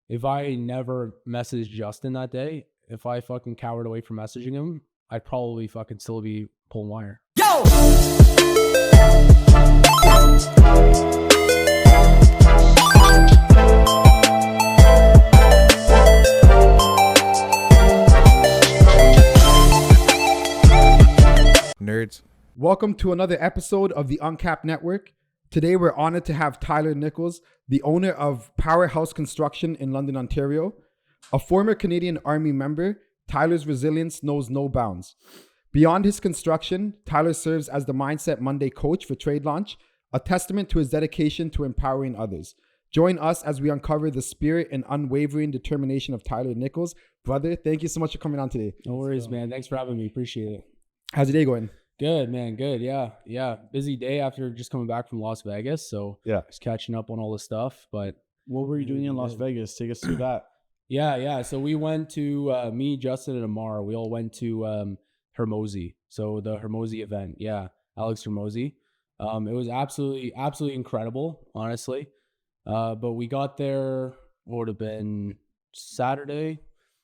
if I never messaged Justin that day, if I fucking cowered away from messaging him, I'd probably fucking still be pulling wire. Yo! Nerds. Welcome to another episode of the Uncapped Network. Today we're honored to have Tyler Nichols, the owner of Powerhouse Construction in London, Ontario. A former Canadian Army member, Tyler's resilience knows no bounds. Beyond his construction, Tyler serves as the Mindset Monday coach for Trade Launch, a testament to his dedication to empowering others. Join us as we uncover the spirit and unwavering determination of Tyler Nichols. Brother, thank you so much for coming on today. No worries, man. Thanks for having me. Appreciate it. How's your day going? Good, man. Good. Yeah. Busy day after just coming back from Las Vegas. So just catching up on all the stuff. But what were you doing in Las Vegas? Take us through that. Yeah. So we went to me, Justin, and Amar. We all went to Hermosi. So the Hermosi event. Yeah, Alex Hermosi. It was absolutely incredible, honestly. But we got there. What would have been Saturday?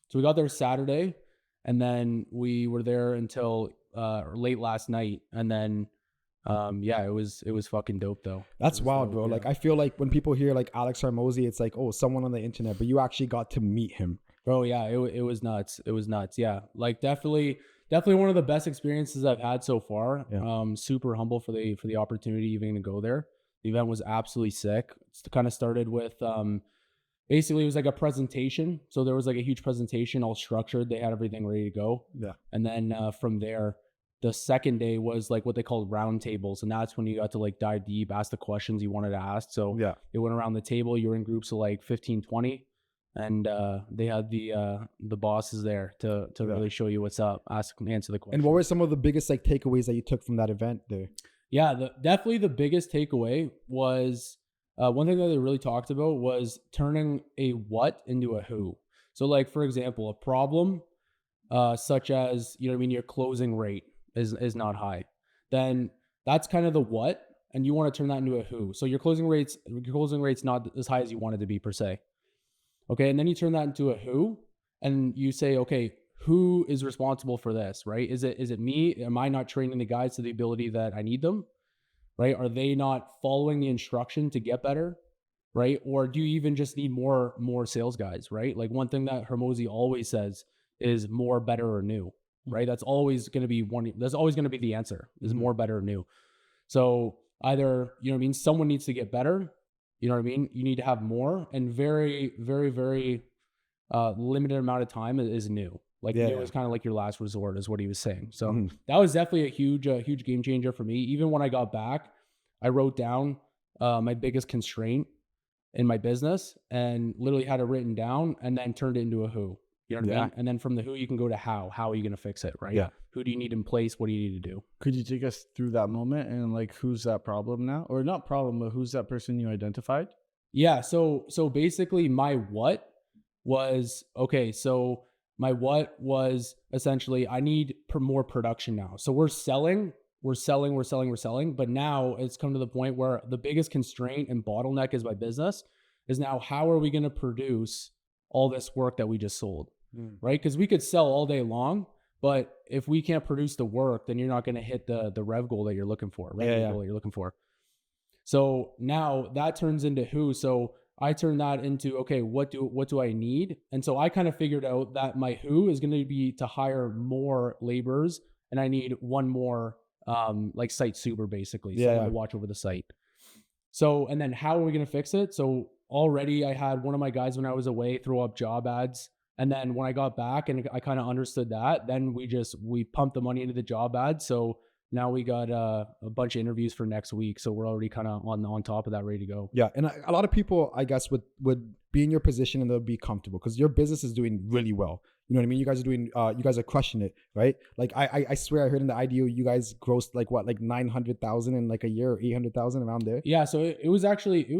So we got there Saturday, and then we were there until late last night, and then it was fucking dope though. That's wild, dope, bro. yeah. Like I feel like when people hear like Alex Hermosi, it's like, oh, someone on the internet, but you actually got to meet him. Bro, yeah, it was nuts. It was nuts. Yeah, like definitely one of the best experiences I've had so far. Yeah. Super humble for the opportunity even to go there. The event was absolutely sick. It kind of started with basically it was like a presentation. So there was like a huge presentation, all structured. They had everything ready to go. Yeah. And then from there, the second day was like what they called round tables. And that's when you got to like dive deep, ask the questions you wanted to ask. So it went around the table. You were in groups of like 15, 20. And they had the bosses there to really show you what's up, answer the question. And what were some of the biggest like takeaways that you took from that event there? Yeah, definitely the biggest takeaway was one thing that they really talked about was turning a what into a who. So like, for example, a problem such as, your closing rate is not high. Then that's kind of the what, and you want to turn that into a who. So your closing rate's not as high as you want it to be per se. Okay, and then you turn that into a who, and you say, okay, who is responsible for this, right? Is it me? Am I not training the guys to the ability that I need them, right? Are they not following the instruction to get better, right? Or do you even just need more sales guys, right? Like one thing that Hermosi always says is more, better, or new, right? That's always going to be the answer is more, better, or new. So either, someone needs to get better. You know what I mean? You need to have more, and very, very, very limited amount of time is new. Like new is kind of like your last resort is what he was saying. So that was definitely a huge game changer for me. Even when I got back, I wrote down my biggest constraint in my business and literally had it written down and then turned it into a who. You know what I mean? And then from the who, you can go to how. How are you going to fix it, right? Yeah. Who do you need in place? What do you need to do? Could you take us through that moment and like who's that problem now? Or not problem, but who's that person you identified? Yeah. So basically my what was, my what was essentially I need more production now. So we're selling, but now it's come to the point where the biggest constraint and bottleneck is my business is now how are we going to produce all this work that we just sold, right? Because we could sell all day long, but if we can't produce the work, then you're not going to hit the rev goal that you're looking for, goal that you're looking for. So now that turns into who. So I turn that into, okay, what do I need? And so I kind of figured out that my who is going to be to hire more laborers, and I need one more like site super basically. So I watch over the site. So, and then how are we going to fix it? So already I had one of my guys when I was away throw up job ads. And then when I got back and I kind of understood that, then we pumped the money into the job ads. So now we got a bunch of interviews for next week. So we're already kind of on top of that, ready to go. Yeah. And a lot of people, I guess, would be in your position and they'll be comfortable because your business is doing really well. You know what I mean? You guys are crushing it, right? Like I swear I heard in the IDO, you guys grossed like 900,000 in like a year or 800,000 around there. Yeah. So it was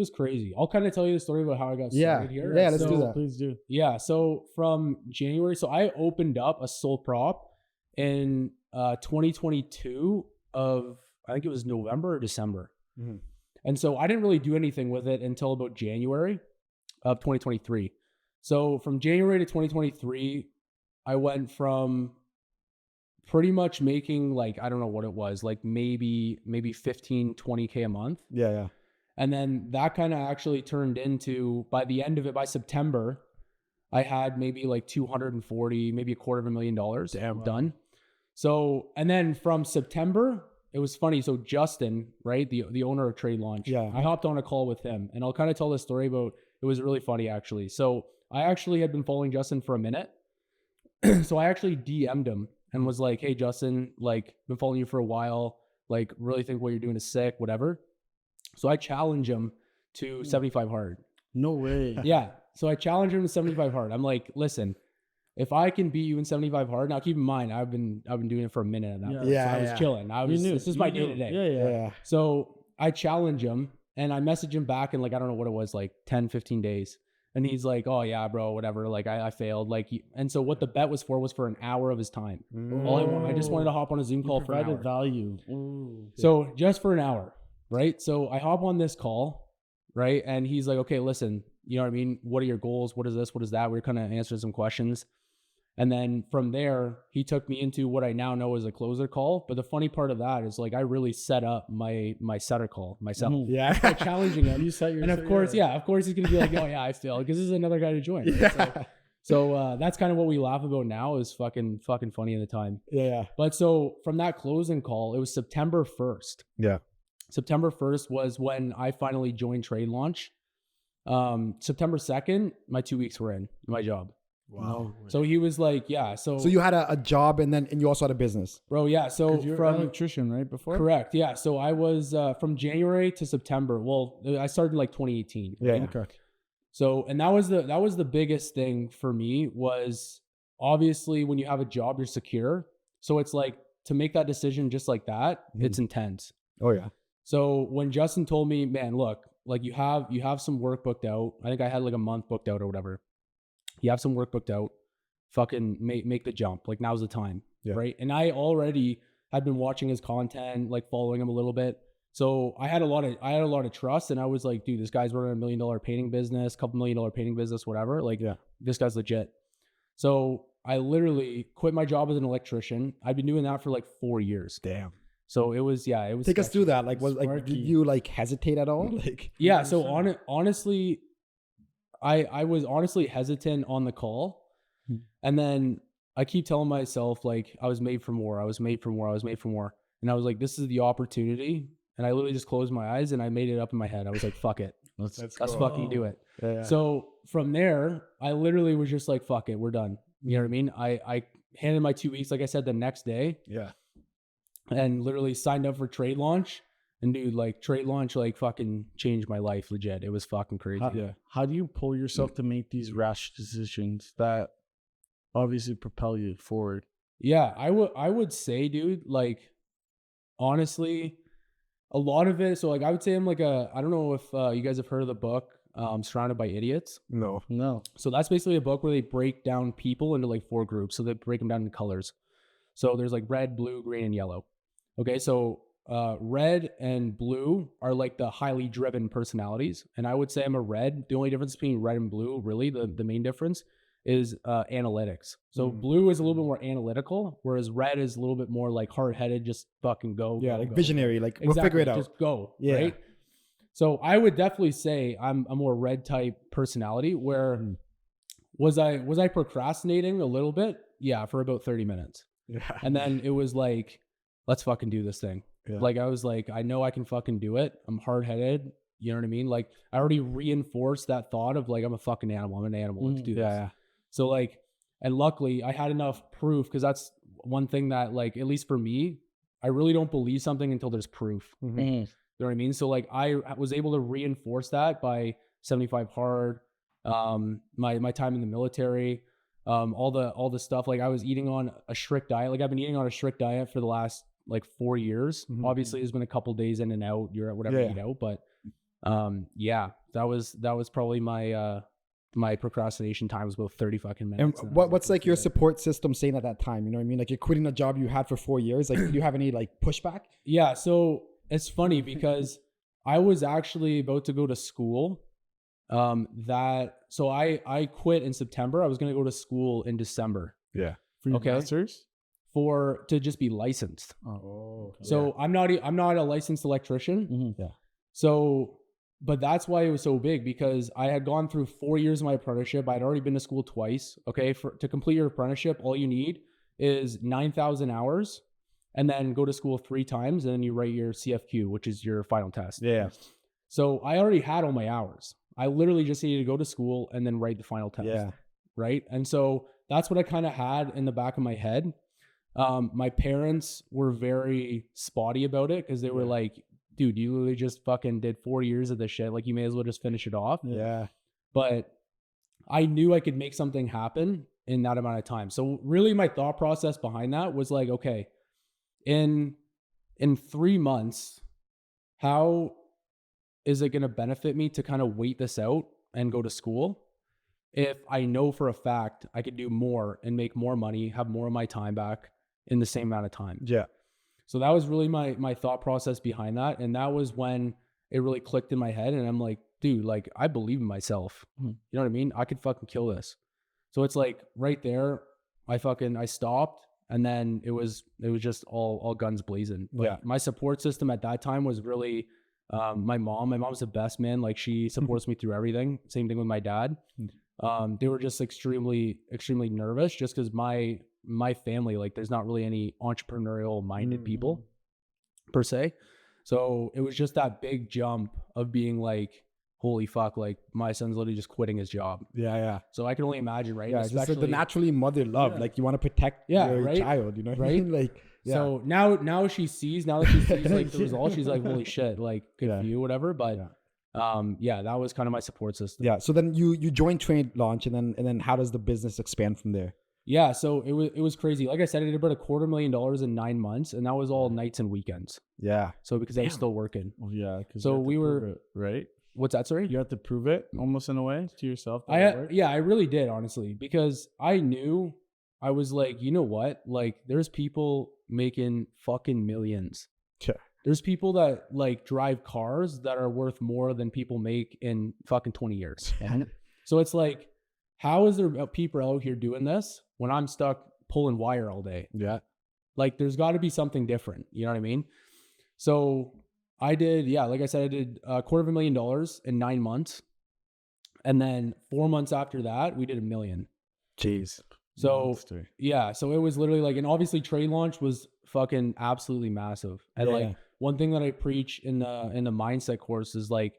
crazy. I'll kind of tell you the story about how I got started here. Yeah. Let's do that. Please do. Yeah. So from January, so I opened up a sole prop in 2022 of, I think it was November or December. Mm-hmm. And so I didn't really do anything with it until about January of 2023. So from January to 2023, I went from pretty much making like, I don't know what it was, like maybe 15, 20K a month. Yeah. And then that kind of actually turned into, by the end of it, by September, I had maybe like 240, maybe $250,000 done. So, and then from September, it was funny. So Justin, right, the owner of Trade Launch, I hopped on a call with him, and I'll kind of tell this story about, it was really funny actually. So I actually had been following Justin for a minute. So I actually DM'd him and was like, hey, Justin, like, been following you for a while, like, really think what you're doing is sick, whatever. So I challenge him to 75 hard. No way. Yeah. So I challenge him to 75 hard. I'm like, listen, if I can beat you in 75 hard, now keep in mind, I've been doing it for a minute now. So I was chilling. This is my day to day. Yeah. So I challenge him and I message him back in like, I don't know what it was, like 10, 15 days. And he's like, oh yeah, bro, whatever. Like I failed. Like, and so what the bet was for an hour of his time. I just wanted to hop on a Zoom call for an hour. Value. So just for an hour, right? So I hop on this call, right? And he's like, okay, listen, you know what I mean? What are your goals? What is this? What is that? We're kind of answering some questions. And then from there, he took me into what I now know as a closer call. But the funny part of that is like, I really set up my setter call myself. Yeah. By challenging him. You set your, and of course, of course he's going to be like, oh yeah, I failed. Because this is another guy to join. Right? Yeah. So that's kind of what we laugh about now, is fucking funny at the time. Yeah. But so from that closing call, it was September 1st. Yeah. September 1st was when I finally joined Trade Launch. September 2nd, my 2 weeks were in my job. Wow. So he was like, yeah. So you had a job and you also had a business. Bro, yeah. So you're from an electrician, right? Before? Correct. Yeah. So I was from January to September. Well, I started in like 2018. Yeah. Okay. So, and that was the biggest thing for me, was obviously when you have a job, you're secure. So it's like, to make that decision just like that, it's intense. Oh yeah. So when Justin told me, man, look, like you have some work booked out. I think I had like a month booked out or whatever. You have some work booked out. Fucking make the jump. Like, now's the time. Yeah. Right. And I already had been watching his content, like following him a little bit. So I had a lot of trust, and I was like, dude, this guy's running $1 million painting business, $2 million painting business, whatever. Like, this guy's legit. So I literally quit my job as an electrician. I'd been doing that for like 4 years. Damn. So it was take sketchy. Us through that. Like, did you like hesitate at all? Like, yeah. So honestly, I was honestly hesitant on the call. And then I keep telling myself, like, I was made for more. I was made for more. I was made for more. And I was like, this is the opportunity. And I literally just closed my eyes and I made it up in my head. I was like, fuck it. Let's fucking do it. Yeah. So from there, I literally was just like, fuck it. We're done. You know what I mean? I handed my 2 weeks, like I said, the next day. Yeah. And literally signed up for Trade Launch. And dude, like, Trade Launch, like, fucking changed my life. Legit. It was fucking crazy. How do you pull yourself to make these rash decisions that obviously propel you forward? Yeah, I would say, dude, like, honestly, a lot of it. So like, I would say I'm like I don't know if you guys have heard of the book, Surrounded by Idiots. No. So that's basically a book where they break down people into like 4 groups. So they break them down into colors. So there's like red, blue, green, and yellow. Okay. So red and blue are like the highly driven personalities. And I would say I'm a red. The only difference between red and blue, really, the main difference is analytics. So blue is a little bit more analytical, whereas red is a little bit more like hard-headed, just fucking go. Yeah, go, like go. Visionary, like exactly. We'll figure it out. Just go. Yeah. Right. So I would definitely say I'm a more red type personality. Where was I procrastinating a little bit? Yeah, for about 30 minutes. Yeah. And then it was like, let's fucking do this thing. Yeah. Like, I was like, I know I can fucking do it. I'm hard-headed. You know what I mean? Like, I already reinforced that thought of like, I'm a fucking animal. I'm an animal. Let's do this. Yeah. So like, and luckily I had enough proof, because that's one thing that, like, at least for me, I really don't believe something until there's proof. You know what I mean? So like, I was able to reinforce that by 75 hard, my time in the military, all the stuff. Like, I was eating on a strict diet. Like, I've been eating on a strict diet for the last like 4 years. Obviously there's been a couple days in and out, you're at whatever you eat out, but that was probably my procrastination time was about 30 fucking minutes. And what's like your support system saying at that time? You know what I mean? Like, you're quitting a job you had for 4 years. Like, do you have any like pushback? Yeah. So it's funny because I was actually about to go to school So I quit in September. I was going to go to school in December. Yeah. For your masters? To just be licensed. Oh. Okay. So I'm not a licensed electrician. Mm-hmm. Yeah. So, but that's why it was so big, because I had gone through 4 years of my apprenticeship. I'd already been to school twice. Okay. To complete your apprenticeship, all you need is 9,000 hours, and then go to school 3 times, and then you write your CFQ, which is your final test. Yeah. So I already had all my hours. I literally just needed to go to school and then write the final test. Yeah. Right. And so that's what I kind of had in the back of my head. My parents were very spotty about it, because they were like, dude, you literally just fucking did 4 years of this shit. Like, you may as well just finish it off. Yeah. But I knew I could make something happen in that amount of time. So really my thought process behind that was like, okay, in 3 months, how is it going to benefit me to kind of wait this out and go to school if I know for a fact I could do more and make more money, have more of my time back in the same amount of time? Yeah. So that was really my thought process behind that. And that was when it really clicked in my head. And I'm like, dude, like, I believe in myself. Mm-hmm. You know what I mean? I could fucking kill this. So it's like right there, I stopped, and then it was just all guns blazing. But my support system at that time was really my mom. My mom's the best, man. Like, she supports me through everything. Same thing with my dad. They were just extremely nervous, just because my family, like, there's not really any entrepreneurial minded people per se. So it was just that big jump of being like, holy fuck, like, my son's literally just quitting his job. Yeah. So I can only imagine, right? Yeah, especially just the naturally mother love. Like, you want to protect your child, you know what I mean? Like, so now that she sees like the results, she's like, holy shit, like, good for you, whatever. But that was kind of my support system. Yeah. So then you joined Trade Launch, and then how does the business expand from there? Yeah, so it was crazy. Like I said, I did about $250,000 in 9 months, and that was all nights and weekends. Yeah. So because I was still working. Oh, yeah. So we were right. What's that? Sorry? You have to prove it almost in a way to yourself. I really did, honestly, because I knew, I was like, you know what? Like, there's people making fucking millions. Sure. There's people that like drive cars that are worth more than people make in fucking 20 years. So it's like, how is there people out here doing this when I'm stuck pulling wire all day? Yeah. Like, there's got to be something different. You know what I mean? So I did, like I said, I did $250,000 in 9 months. And then 4 months after that, we did $1 million. Jeez. So so it was literally like, and obviously Trade Launch was fucking absolutely massive. And one thing that I preach in the mindset course is like,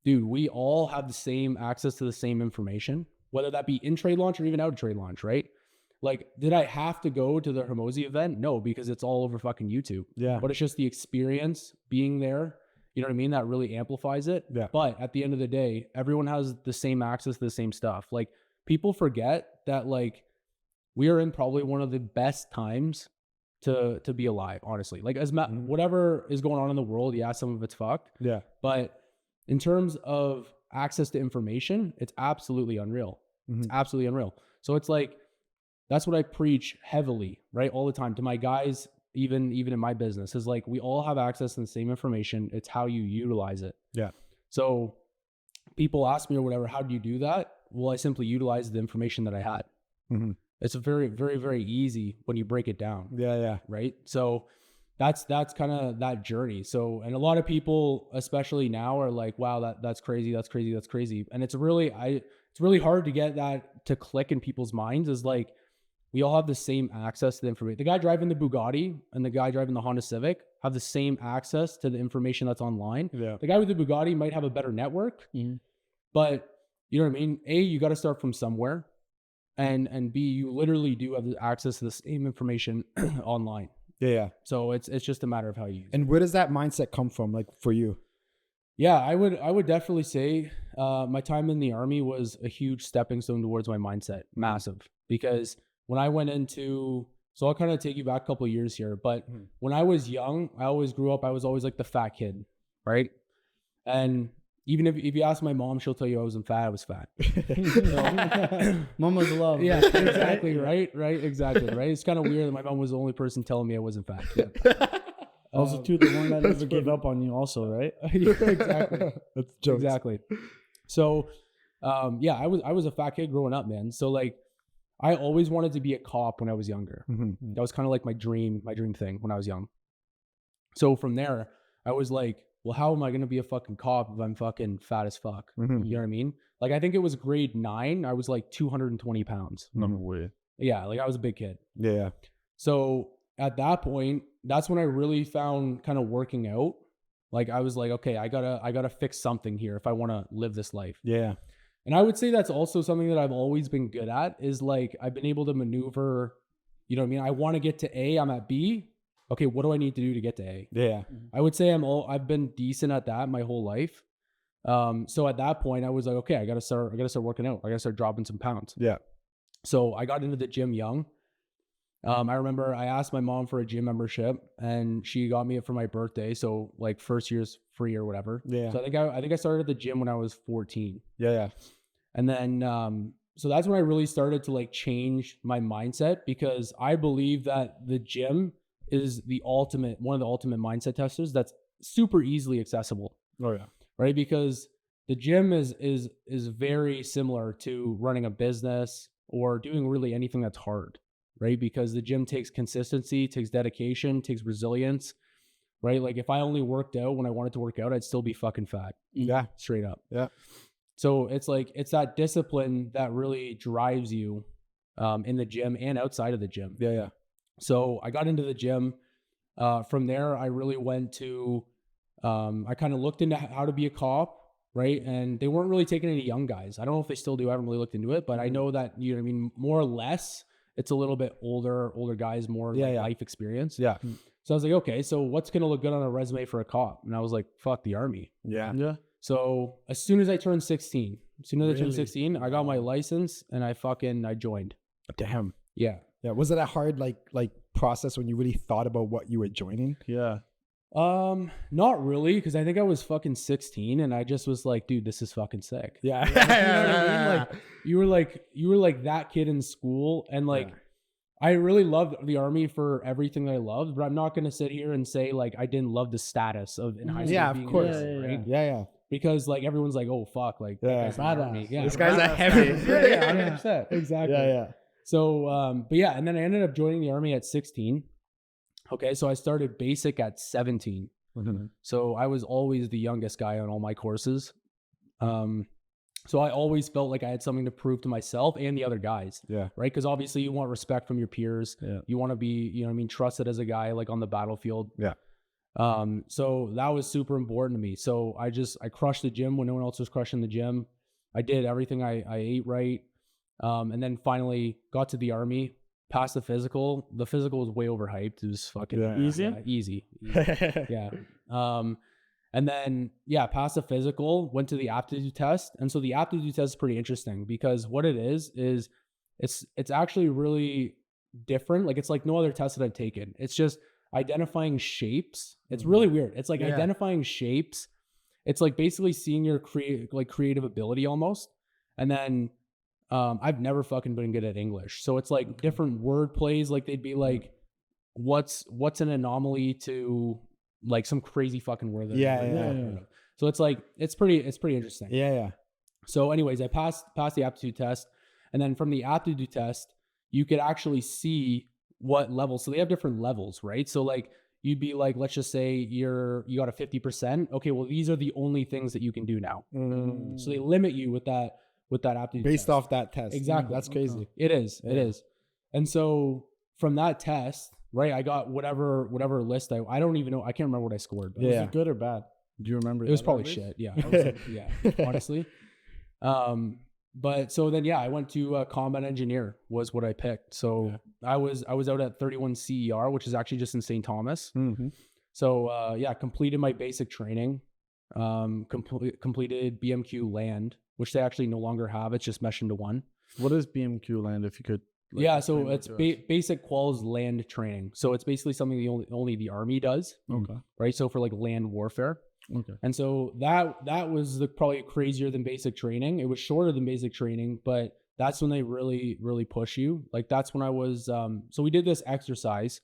dude, we all have the same access to the same information, whether that be in Trade Launch or even out of Trade Launch, right? Like, did I have to go to the Hermosi event? No, because it's all over fucking YouTube. Yeah. But it's just the experience being there, you know what I mean? That really amplifies it. Yeah. But at the end of the day, everyone has the same access to the same stuff. Like, people forget that, like, we are in probably one of the best times to be alive, honestly. Like, whatever is going on in the world, some of it's fucked. Yeah. But in terms of access to information, it's absolutely unreal. It's absolutely unreal. So it's like, that's what I preach heavily, right? All the time to my guys, even in my business, is like, we all have access to the same information. It's how you utilize it. Yeah. So people ask me or whatever, how do you do that? Well, I simply utilize the information that I had. It's a very, very, very easy when you break it down. Yeah. Right. So that's kind of that journey. So, and a lot of people, especially now, are like, wow, that's crazy. That's crazy. That's crazy. And it's really hard to get that to click in people's minds, is like, we all have the same access to the information. The guy driving the Bugatti and the guy driving the Honda Civic have the same access to the information that's online. Yeah. The guy with the Bugatti might have a better network, but you know what I mean? A, you got to start from somewhere, and B, you literally do have access to the same information online. Yeah. So it's just a matter of how you use it. And where does that mindset come from, like, for you? Yeah, I would definitely say my time in the Army was a huge stepping stone towards my mindset. Massive. Because when I went into, so I'll kind of take you back a couple of years here, but when I was young, I always grew up, I was always like the fat kid, right? And even if you ask my mom, she'll tell you I wasn't fat, I was fat. Mama's love. Yeah, exactly, right? Exactly, right? It's kind of weird that my mom was the only person telling me I wasn't fat. Yeah. Also, too, the one that never gave up on you also, right? Yeah, exactly. That's jokes. Exactly. So, yeah, I was a fat kid growing up, man. So like, I always wanted to be a cop when I was younger. Mm-hmm. That was kind of like my dream thing when I was young. So from there, I was like, well, how am I going to be a fucking cop if I'm fucking fat as fuck? Mm-hmm. You know what I mean? Like, I think it was grade 9. I was like 220 pounds. No way. Yeah. Like I was a big kid. Yeah. So at that point, that's when I really found kind of working out. Like I was like, okay, I gotta fix something here if I want to live this life. Yeah. And I would say that's also something that I've always been good at is like, I've been able to maneuver, you know what I mean? I want to get to A, I'm at B. Okay, what do I need to do to get to A? Yeah. I would say I've been decent at that my whole life. So at that point I was like, okay, I gotta start working out. I gotta start dropping some pounds. Yeah. So I got into the gym young. I remember I asked my mom for a gym membership and she got me it for my birthday. So like first year's free or whatever. Yeah. So I think I started at the gym when I was 14. Yeah. Yeah. And then, so that's when I really started to like change my mindset because I believe that the gym is one of the ultimate mindset testers that's super easily accessible. Oh yeah. Right. Because the gym is very similar to running a business or doing really anything that's hard. Right. Because the gym takes consistency, takes dedication, takes resilience. Right. Like if I only worked out when I wanted to work out, I'd still be fucking fat. Yeah. Straight up. Yeah. So it's like, it's that discipline that really drives you in the gym and outside of the gym. Yeah. Yeah. So I got into the gym. From there, I really went to, I kind of looked into how to be a cop, right? And they weren't really taking any young guys. I don't know if they still do. I haven't really looked into it, but I know that, you know what I mean? More or less, it's a little bit older guys, more life experience. Yeah. So I was like, okay, so what's going to look good on a resume for a cop? And I was like, fuck the Army. Yeah. Yeah. So as soon as I turned 16, I turned Really? 16, I got my license and I joined. Damn. Yeah. Yeah. Was it a hard like process when you really thought about what you were joining? Yeah. Not really, because I think I was fucking 16 and I just was like, dude, this is fucking sick. Yeah. You know what I mean? Like you were like that kid in school and like I really loved the Army for everything that I loved, but I'm not going to sit here and say like I didn't love the status of in high school. Yeah, being of course. right? Yeah. Because like everyone's like, oh fuck, like Yeah. that guy's in the Army. Yeah, This guy's a heavy. yeah, 100%. Exactly. Yeah. So, but yeah, and then I ended up joining the Army at 16. Okay, so I started basic at 17. Mm-hmm. So I was always the youngest guy on all my courses. So I always felt like I had something to prove to myself and the other guys. Yeah. Right. Because obviously you want respect from your peers. Yeah. You want to be, you know what I mean, trusted as a guy like on the battlefield. Yeah. So that was super important to me. So I crushed the gym when no one else was crushing the gym. I did everything. I ate right. And then finally got to the Army, passed the physical. The physical was way overhyped. It was fucking easy. Yeah. And then, passed the physical, went to the aptitude test. And so the aptitude test is pretty interesting because what it is it's actually really different. Like it's like no other test that I've taken. It's just identifying shapes. It's really weird. It's like identifying shapes. It's like basically seeing your creative ability almost. And then I've never fucking been good at English. So it's like different word plays. Like they'd be like, what's an anomaly to like some crazy fucking word. So it's like, it's pretty interesting. Yeah. So anyways, I passed the aptitude test. And then from the aptitude test, you could actually see what level. So they have different levels, right? So like you'd be like, let's just say you got a 50%. Okay, well, these are the only things that you can do now. So they limit you with that aptitude based test. Off that test. Exactly. That's crazy. It is. And so from that test, right, I got whatever list I don't even know. I can't remember what I scored. But Was it good or bad? Do you remember? It was probably shit. Yeah. Honestly. But so then, I went to combat engineer was what I picked. So I was out at 31 CER, which is actually just in St. Thomas. Mm-hmm. So completed my basic training, completed BMQ land, which they actually no longer have. It's just meshed into one. What is BMQ land, if you could? So it's basic quals land training. So it's basically something only the Army does. Okay. Right. So for like land warfare. Okay. And so that was probably crazier than basic training. It was shorter than basic training, but that's when they really, really push you. Like that's when I was, so we did this exercise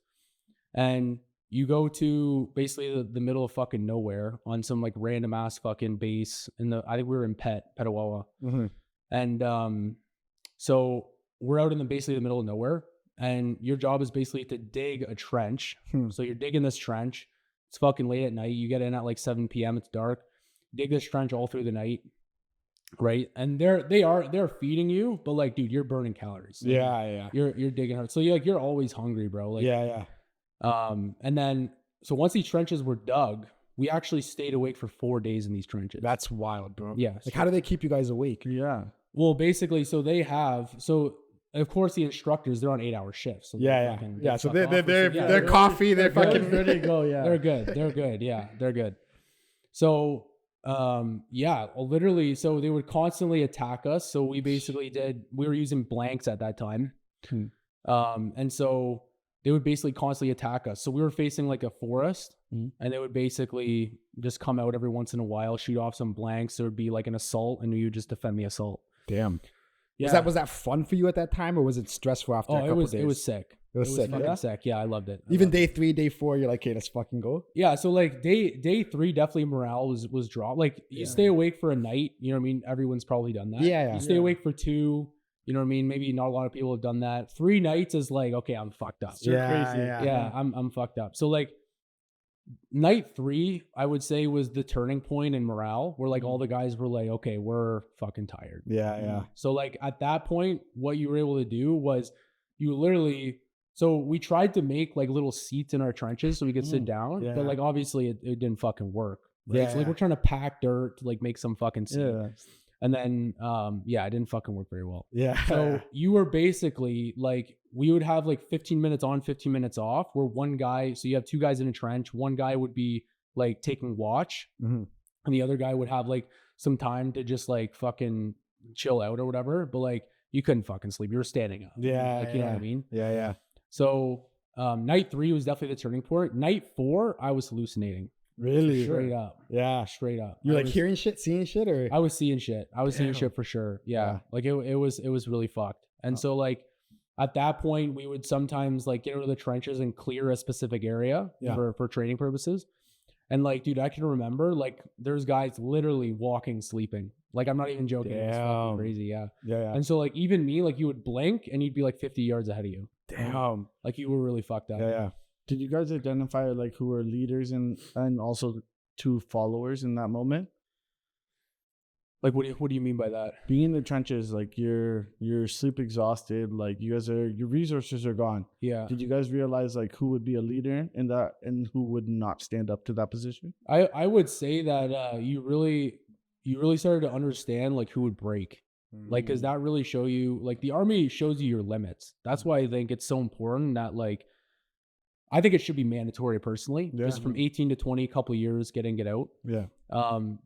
and you go to basically the middle of fucking nowhere on some like random ass fucking base I think we were in Petawawa. Mm-hmm. And so we're out in basically the middle of nowhere, and your job is basically to dig a trench. So you're digging this trench. It's fucking late at night. You get in at like 7 p.m. It's dark. Dig this trench all through the night, right? And they're feeding you, but like, dude, you're burning calories. Like, Yeah. You're digging hard. So you're always hungry, bro. Like, Yeah. And then so once these trenches were dug, we actually stayed awake for 4 days in these trenches. That's wild, bro. Yeah. Like, how do they keep you guys awake? Yeah. Well, basically, so of course the instructors, they're on 8-hour shifts. So Yeah. So they're they're coffee. They're fucking. There they go. Yeah. They're good. Yeah, they're good. So, literally, so they would constantly attack us. So we were using blanks at that time. And so they would basically constantly attack us. So we were facing like a forest, and they would basically just come out every once in a while, shoot off some blanks. There would be like an assault, and we would just defend the assault. Damn. Yeah. Was that fun for you at that time, or was it stressful after a couple days? It was sick. It was sick. Fucking sick. Yeah, I loved it. Even day 3, day 4, you're like, hey, let's fucking go. Yeah, so like day 3, definitely morale was dropped. Like you stay awake for a night, you know what I mean? Everyone's probably done that. Yeah. You stay awake for 2, you know what I mean? Maybe not a lot of people have done that. 3 nights is like, okay, I'm fucked up. Yeah. I'm fucked up. So like night 3, I would say, was the turning point in morale, where like all the guys were like, okay, we're fucking tired. Yeah. So like at that point, what you were able to do was you literally, so we tried to make like little seats in our trenches so we could sit down, but like obviously it didn't fucking work. Right? So like we're trying to pack dirt to like make some fucking seat. Yeah. And then it didn't fucking work very well. Yeah. So you were basically like, we would have like 15 minutes on, 15 minutes off, where one guy, so you have 2 guys in a trench, one guy would be like taking watch, and the other guy would have like some time to just like fucking chill out or whatever, but like you couldn't fucking sleep. You were standing up. Yeah. Like, you know what I mean? Yeah. So night 3 was definitely the turning point. Night 4, I was hallucinating. Really? Straight up. Yeah. Straight up. You're like hearing shit, seeing shit, or? I was seeing shit. I was seeing shit for sure. Yeah. Like it was really fucked. And so like at that point, we would sometimes like get out of the trenches and clear a specific area for training purposes. And like, dude, I can remember like there's guys literally walking, sleeping. Like, I'm not even joking. It's fucking crazy. Yeah. And so like even me, like you would blink and you'd be like 50 yards ahead of you. Damn. Like you were really fucked up. Yeah. Did you guys identify like who were leaders and also 2 followers in that moment? Like what do you mean by that? Being in the trenches, like you're sleep exhausted, like your resources are gone. Yeah. Did you guys realize like who would be a leader in that and who would not stand up to that position? I would say that you really started to understand like who would break. Like, because that really show you, like the army shows you your limits. That's why I think it's so important that like, I think it should be mandatory personally, just from 18 to 20, a couple of years, get in, get out. Yeah.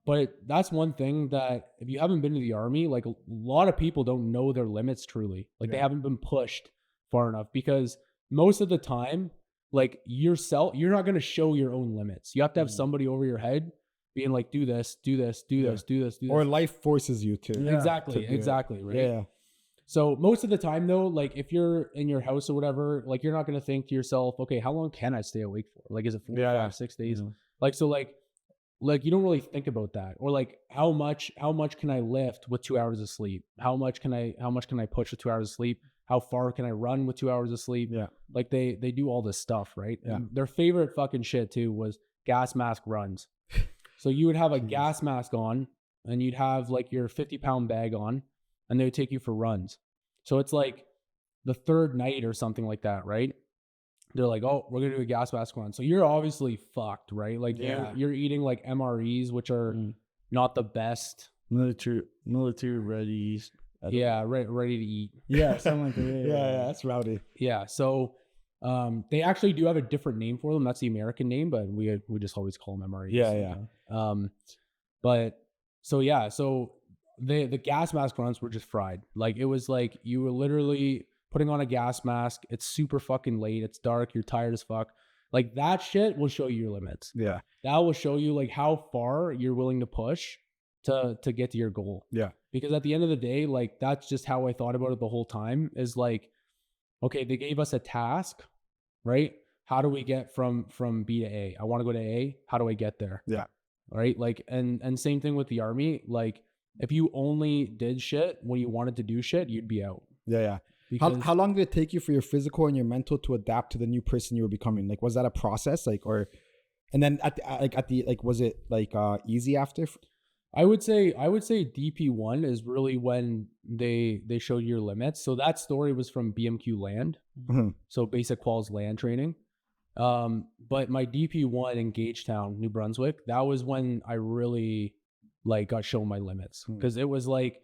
But that's one thing that if you haven't been to the army, like a lot of people don't know their limits truly. Like they haven't been pushed far enough, because most of the time, like you're not going to show your own limits. You have to have somebody over your head being like, do this, do this, do this, do this, do this. Or life forces you to. Yeah, exactly. Right. Yeah. So most of the time though, like if you're in your house or whatever, like you're not going to think to yourself, okay, how long can I stay awake for? Like, is it 4, 5, 6 days? Like, so like you don't really think about that. Or like how much can I lift with 2 hours of sleep? How much can I push with 2 hours of sleep? How far can I run with 2 hours of sleep? Yeah. Like they do all this stuff, right? Yeah. And their favorite fucking shit too was gas mask runs. So you would have a gas mask on, and you'd have like your 50-pound bag on, and they would take you for runs. So it's like the 3rd night or something like that, right? They're like, oh, we're going to do a gas mask run. So you're obviously fucked, right? Like you're eating like MREs, which are not the best. Military ready. Ready to eat. Yeah, something like that. Yeah, that's rowdy. Yeah, so they actually do have a different name for them. That's the American name, but we just always call them MREs. But so the gas mask runs were just fried. Like it was like you were literally putting on a gas mask. It's super fucking late. It's dark. You're tired as fuck. Like that shit will show you your limits. Yeah. That will show you like how far you're willing to push to get to your goal. Yeah. Because at the end of the day, like that's just how I thought about it the whole time, is like, okay, they gave us a task, right? how do we get from B to A? I want to go to A. How do I get there? Yeah. Right. Like, and same thing with the army. Like, if you only did shit when you wanted to do shit, you'd be out. Yeah. Yeah. Because How long did it take you for your physical and your mental to adapt to the new person you were becoming? Like, was that a process? Like, or, and then was it like easy after? I would say DP1 is really when they showed your limits. So that story was from BMQ land. Mm-hmm. So basic quals land training. But my DP1 in Gagetown, New Brunswick, that was when I really like got shown my limits, because it was like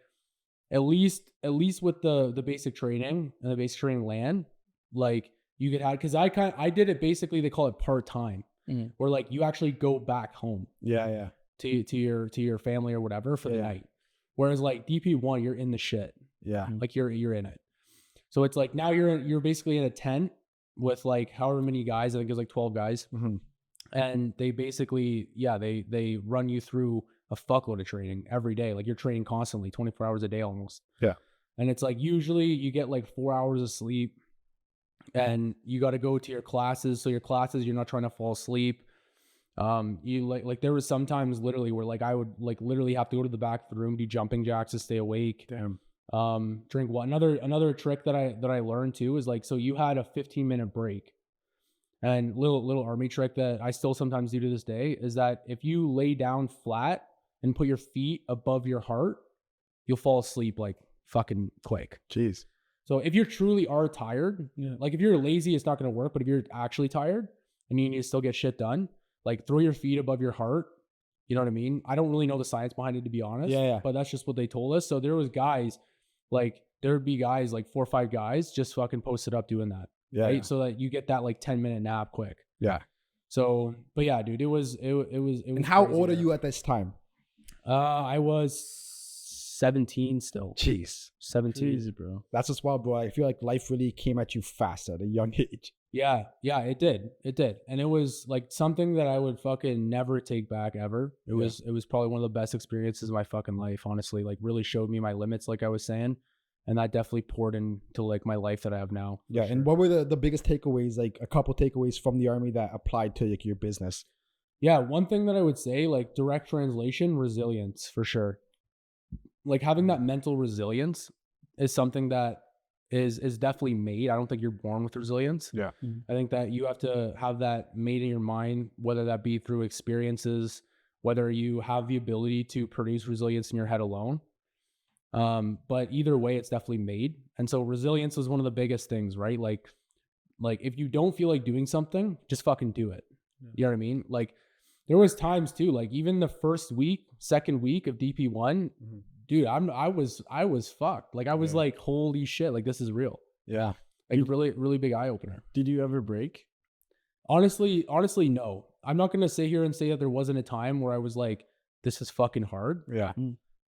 at least with the basic training and the basic training land, like you could have, because I did it basically, they call it part-time, where like you actually go back home. Yeah. To your family or whatever for the night. Whereas like DP1, you're in the shit. Yeah. Like you're in it. So it's like now you're basically in a tent with like however many guys. I think it was like 12 guys. Mm-hmm. And they basically, they run you through a fuckload of training every day. Like you're training constantly, 24 hours a day almost. Yeah. And it's like usually you get like 4 hours of sleep, and you got to go to your classes. So your classes, you're not trying to fall asleep. You like there was sometimes literally where like I would like literally have to go to the back of the room, do jumping jacks to stay awake. Damn. Drink what? Another trick that I learned too is like, so you had a 15-minute break. And little army trick that I still sometimes do to this day is that if you lay down flat and put your feet above your heart, you'll fall asleep like fucking quick. Jeez. So if you truly are tired, like if you're lazy, it's not going to work. But if you're actually tired and you need to still get shit done, like throw your feet above your heart. You know what I mean? I don't really know the science behind it, to be honest. Yeah. But that's just what they told us. So there was guys, like there would be guys, like 4 or 5 guys just fucking posted up doing that. Yeah. Right. So that you get that like 10-minute nap quick. Yeah. So, but yeah, dude, it was. And how old are you at this time? I was 17 still. Jeez. 17. Crazy, bro. That's just wild, bro. I feel like life really came at you fast at a young age. Yeah, it did. And it was like something that I would fucking never take back ever. It was probably one of the best experiences of my fucking life, honestly. Like really showed me my limits, like I was saying. And that definitely poured into like my life that I have now. Yeah. Sure. And what were the biggest takeaways, like a couple takeaways from the army that applied to like your business? Yeah. One thing that I would say, like direct translation, resilience for sure. Like having that mental resilience is something that is definitely made. I don't think you're born with resilience. Yeah. I think that you have to have that made in your mind, whether that be through experiences, whether you have the ability to produce resilience in your head alone. But either way, it's definitely made. And so resilience is one of the biggest things, right? Like if you don't feel like doing something, just fucking do it. Yeah. You know what I mean? Like there was times too, like even the second week of DP1, dude, I was fucked. Like I was like, holy shit, like this is real. Yeah. Like really, really big eye opener. Did you ever break? Honestly, no. I'm not gonna sit here and say that there wasn't a time where I was like, this is fucking hard. Yeah.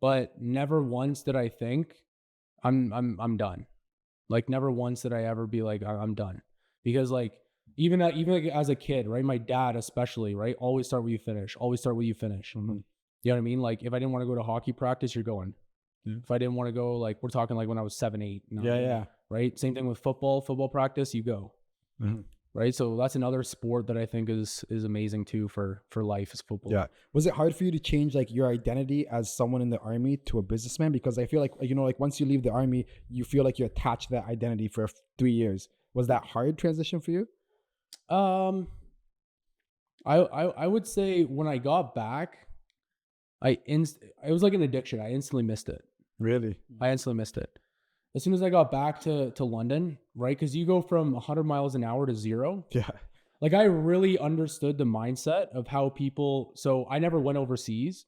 But never once did I think I'm done. Like never once did I ever be like, I'm done. Because like even like as a kid, right? My dad especially, right? Always start where you finish. Always start where you finish. You know what I mean? Like if I didn't want to go to hockey practice, you're going. If I didn't want to go, like we're talking like when I was 7, 8. 9, right? Same thing with football practice, you go. Right. So that's another sport that I think is amazing too for life is football. Yeah. Was it hard for you to change like your identity as someone in the army to a businessman? Because I feel like, you know, like once you leave the army, you feel like you're attached to that identity for 3 years. Was that hard transition for you? I would say when I got back, it was like an addiction. I instantly missed it. Really? I instantly missed it. As soon as I got back to London, right? Because you go from 100 miles an hour to 0. Yeah. Like I really understood the mindset of how people, so I never went overseas,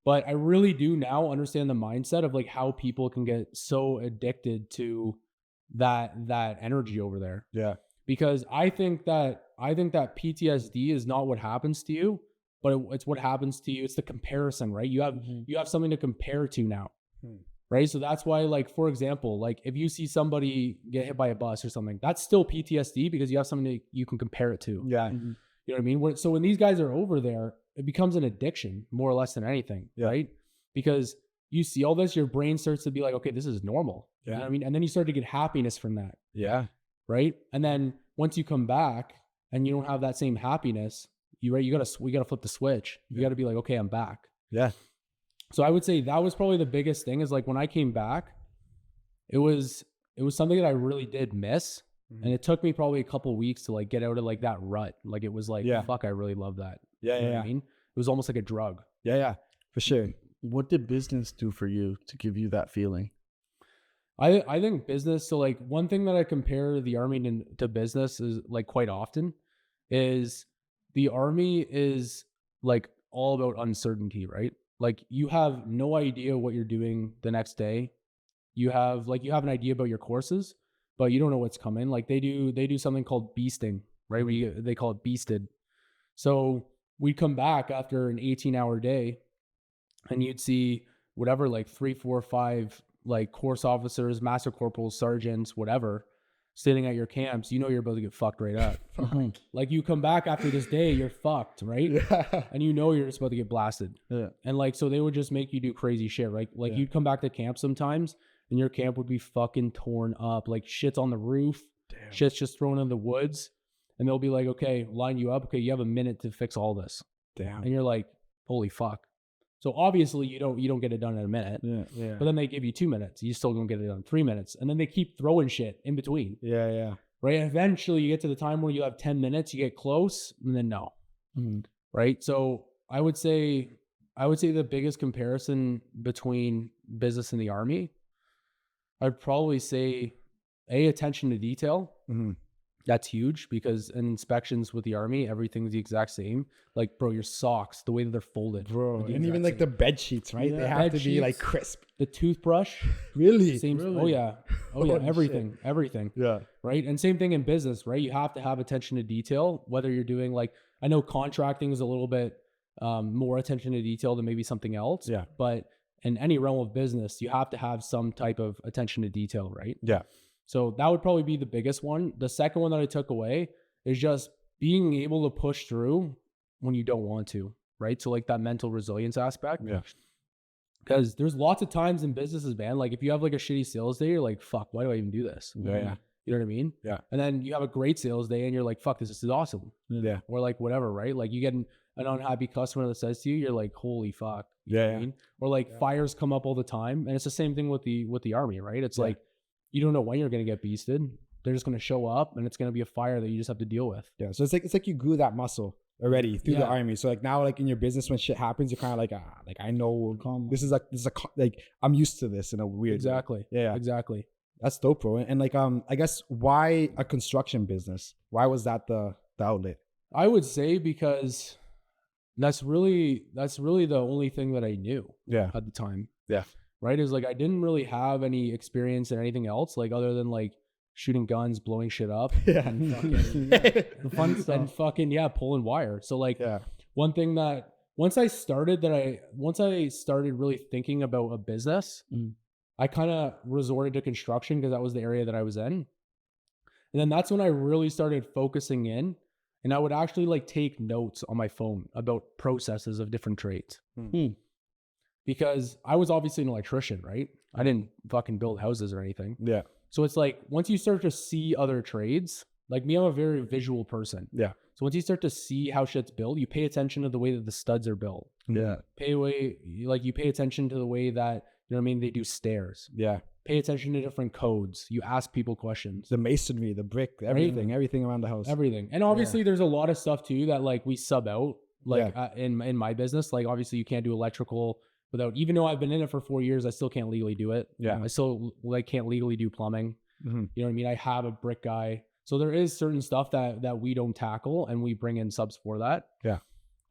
but I really do now understand the mindset of like how people can get so addicted to that energy over there. Yeah. Because I think that PTSD is not what happens to you, but it's what happens to you. It's the comparison, right? You have something to compare to now. Right. So that's why, like, for example, like if you see somebody get hit by a bus or something, that's still PTSD because you have something you can compare it to. Yeah. You know what I mean? So when these guys are over there, it becomes an addiction more or less than anything. Yeah. Right. Because you see all this, your brain starts to be like, okay, this is normal. Yeah. You know what I mean? And then you start to get happiness from that. Yeah. Right. And then once you come back and you don't have that same happiness, we gotta flip the switch. You gotta be like, okay, I'm back. Yeah. So I would say that was probably the biggest thing, is like when I came back, it was something that I really did miss. And it took me probably a couple of weeks to like get out of like that rut. Like it was like, fuck, I really love that. Yeah. You know what I mean? It was almost like a drug. Yeah. For sure. What did business do for you to give you that feeling? I think business, so like one thing that I compare the army to business is like quite often is the army is like all about uncertainty, right? Like you have no idea what you're doing the next day. You have an idea about your courses, but you don't know what's coming. Like they do something called beasting, right? They call it beasted. So we'd come back after an 18-hour day and you'd see whatever, like 3, 4, 5 like course officers, master corporals, sergeants, whatever, sitting at your camps. You know you're about to get fucked right up. Like you come back after this day, you're fucked, right? Yeah. And you know you're just about to get blasted. Yeah. And like, so they would just make you do crazy shit, right? Like you'd come back to camp sometimes and your camp would be fucking torn up. Like shit's on the roof. Damn. Shit's just thrown in the woods. And they'll be like, okay, line you up. Okay, you have a minute to fix all this. Damn. And you're like, holy fuck. So obviously you don't get it done in a minute. Yeah. But then they give you 2 minutes. You still don't get it done in 3 minutes. And then they keep throwing shit in between. Yeah. Right. Eventually you get to the time where you have 10 minutes, you get close, and then no. Right. So I would say the biggest comparison between business and the army, I'd probably say attention to detail. That's huge, because in inspections with the army, everything's the exact same. Like, bro, your socks, the way that they're folded. Bro, and even like the bed sheets, right? They have to be like crisp. The toothbrush. Really? Same. Really? Oh yeah. Everything. Yeah. Right. And same thing in business, right? You have to have attention to detail, whether you're doing like, I know contracting is a little bit more attention to detail than maybe something else. Yeah. But in any realm of business, you have to have some type of attention to detail, right? Yeah. So that would probably be the biggest one. The second one that I took away is just being able to push through when you don't want to, right? So like that mental resilience aspect. Yeah. Because there's lots of times in businesses, man, like if you have like a shitty sales day, you're like, fuck, why do I even do this? Yeah. You know what I mean? Yeah. And then you have a great sales day and you're like, fuck, this is awesome. Yeah. Or like whatever, right? Like you get an unhappy customer that says to you, you're like, holy fuck. You know what I mean? Or like fires come up all the time. And it's the same thing with the army, right? It's like, you don't know when you're going to get beasted. They're just going to show up and it's going to be a fire that you just have to deal with. Yeah. So it's like you grew that muscle already through the army. So like now, like in your business, when shit happens, you're kind of like, I know this is like, I'm used to this in a weird way. Yeah. Exactly. That's dope, bro. And like, I guess why a construction business? Why was that the outlet? I would say because that's really the only thing that I knew at the time. Yeah. Right? Is like I didn't really have any experience in anything else, like other than like shooting guns, blowing shit up. Yeah. And fucking, the fun stuff. And fucking pulling wire. So like one thing that once I started really thinking about a business, I kind of resorted to construction because that was the area that I was in. And then that's when I really started focusing in, and I would actually like take notes on my phone about processes of different trades. Because I was obviously an electrician, right? I didn't fucking build houses or anything. Yeah. So it's like, once you start to see other trades, like me, I'm a very visual person. Yeah. So once you start to see how shit's built, you pay attention to the way that the studs are built. Yeah. You pay attention to the way that, you know what I mean, they do stairs. Yeah. Pay attention to different codes. You ask people questions. The masonry, the brick, everything around the house. Everything. And obviously there's a lot of stuff too that like we sub out, like in my business. Like obviously you can't do electrical without, even though I've been in it for 4 years, I still can't legally do it. Yeah. I still like can't legally do plumbing. You know what I mean? I have a brick guy. So there is certain stuff that we don't tackle and we bring in subs for that. Yeah.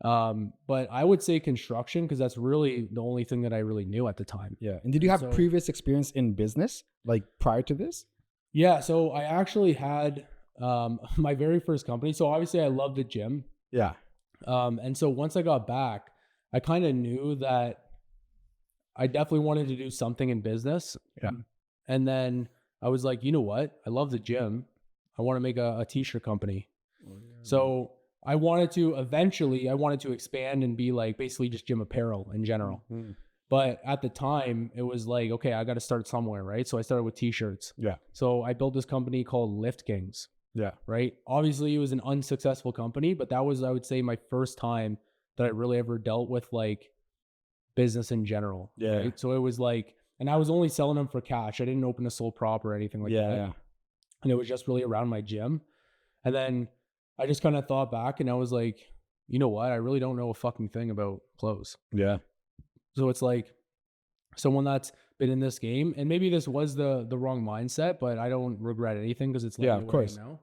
But I would say construction, because that's really the only thing that I really knew at the time. Yeah. And did you have previous experience in business, like prior to this? Yeah. So I actually had my very first company. So obviously I love the gym. Yeah. And so once I got back, I kind of knew that I definitely wanted to do something in business. Yeah. And then I was like, you know what? I love the gym. I want to make a t-shirt company. Oh, yeah. So I wanted to expand and be like basically just gym apparel in general. But at the time it was like, okay, I got to start somewhere, right? So I started with t-shirts. Yeah. So I built this company called Lift Kings. Yeah. Right. Obviously, it was an unsuccessful company, but that was, I would say, my first time that I really ever dealt with like business in general. Yeah. Right? So it was like, and I was only selling them for cash. I didn't open a sole prop or anything like that. Yeah. And it was just really around my gym. And then I just kind of thought back and I was like, you know what? I really don't know a fucking thing about clothes. Yeah. So it's like someone that's been in this game, and maybe this was the wrong mindset, but I don't regret anything because it's like, Yeah, of course. Now.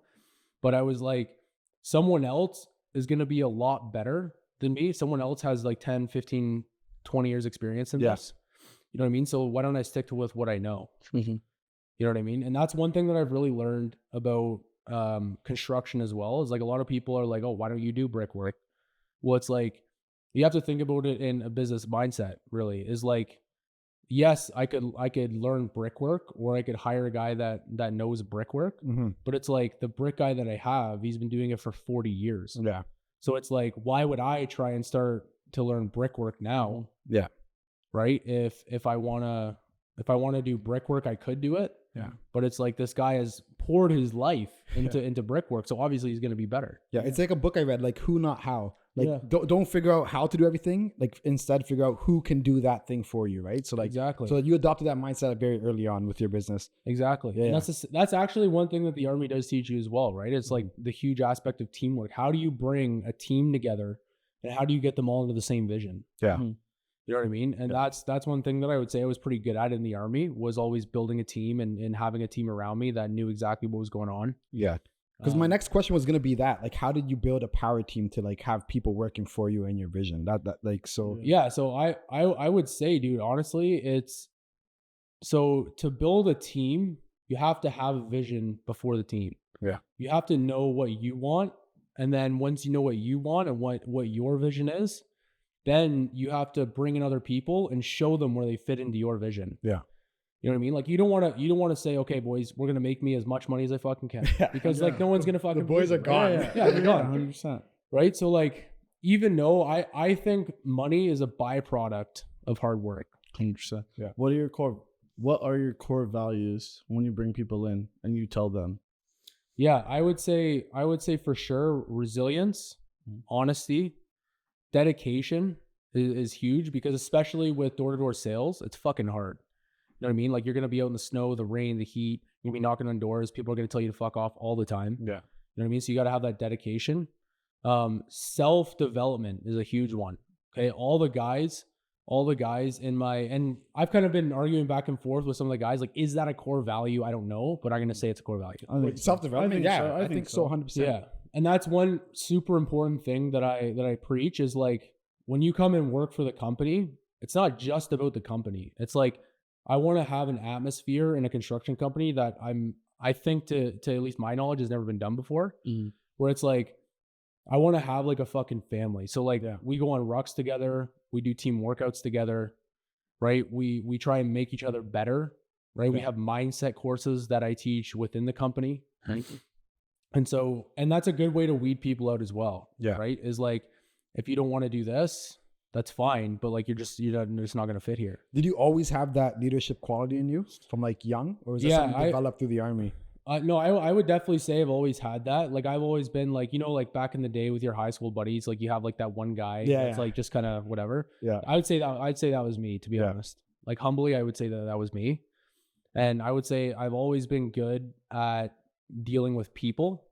But I was like, someone else is going to be a lot better than me. Someone else has like 10, 15, 20 years experience in this. You know what I mean? So why don't I stick to with what I know? Mm-hmm. You know what I mean? And that's one thing that I've really learned about construction as well, is like a lot of people are like, oh, why don't you do brickwork? Well, it's like, you have to think about it in a business mindset, really, is like, yes, I could learn brickwork, or I could hire a guy that knows brickwork, but it's like the brick guy that I have, he's been doing it for 40 years. Yeah. So it's like, why would I try and start to learn brickwork now? Yeah. Right? If I want to do brickwork, I could do it. Yeah. But it's like, this guy has poured his life into brickwork, so obviously he's going to be better. Yeah, it's like a book I read, like Who Not How. Like don't figure out how to do everything. Like instead figure out who can do that thing for you, right? So like Exactly. So you adopted that mindset very early on with your business. Exactly. Yeah. And that's actually one thing that the Army does teach you as well, right? It's like the huge aspect of teamwork. How do you bring a team together, and how do you get them all into the same vision? Yeah. You know what I mean? And that's one thing that I would say I was pretty good at in the Army, was always building a team and having a team around me that knew exactly what was going on. Yeah. Because my next question was going to be that, like, how did you build a power team to like have people working for you and your vision? That like, so. Yeah. So I would say, dude, honestly, it's, so to build a team, you have to have a vision before the team. Yeah. You have to know what you want. And then once you know what you want and what your vision is, then you have to bring in other people and show them where they fit into your vision. Yeah. You know what I mean? Like, you don't want to say, okay, boys, we're going to make me as much money as I fucking can, because like no one's going to fucking, the boys are gone. Yeah, they're gone. 100%. Right. So like, even though I think money is a byproduct of hard work. 100%. Yeah. What are your core values when you bring people in and you tell them? Yeah, I would say for sure resilience, honesty, dedication is huge, because especially with door-to-door sales, it's fucking hard. You know what I mean? Like, you're going to be out in the snow, the rain, the heat. You're going to be knocking on doors. People are going to tell you to fuck off all the time. Yeah. You know what I mean? So you got to have that dedication. Self-development is a huge one. Okay. All the guys in and I've kind of been arguing back and forth with some of the guys, like, is that a core value? I don't know, but I'm going to say it's a core value. Self-development? Yeah, I think so. 100%. Yeah. And that's one super important thing that I preach, is like, when you come and work for the company, it's not just about the company. It's like, I want to have an atmosphere in a construction company that I think to at least my knowledge has never been done before, where it's like, I want to have like a fucking family. So like, we go on rucks together, we do team workouts together, right? We try and make each other better, right? We have mindset courses that I teach within the company. And that's a good way to weed people out as well. Yeah. Right. Is like, if you don't want to do this, that's fine. But like, you're just not going to fit here. Did you always have that leadership quality in you from like young, or was that something developed through the Army? No, I would definitely say I've always had that. Like, I've always been like, you know, like back in the day with your high school buddies, like you have like that one guy that's like just kind of whatever. Yeah. I'd say that was me, to be honest. Like, humbly, I would say that was me. And I would say I've always been good at dealing with people.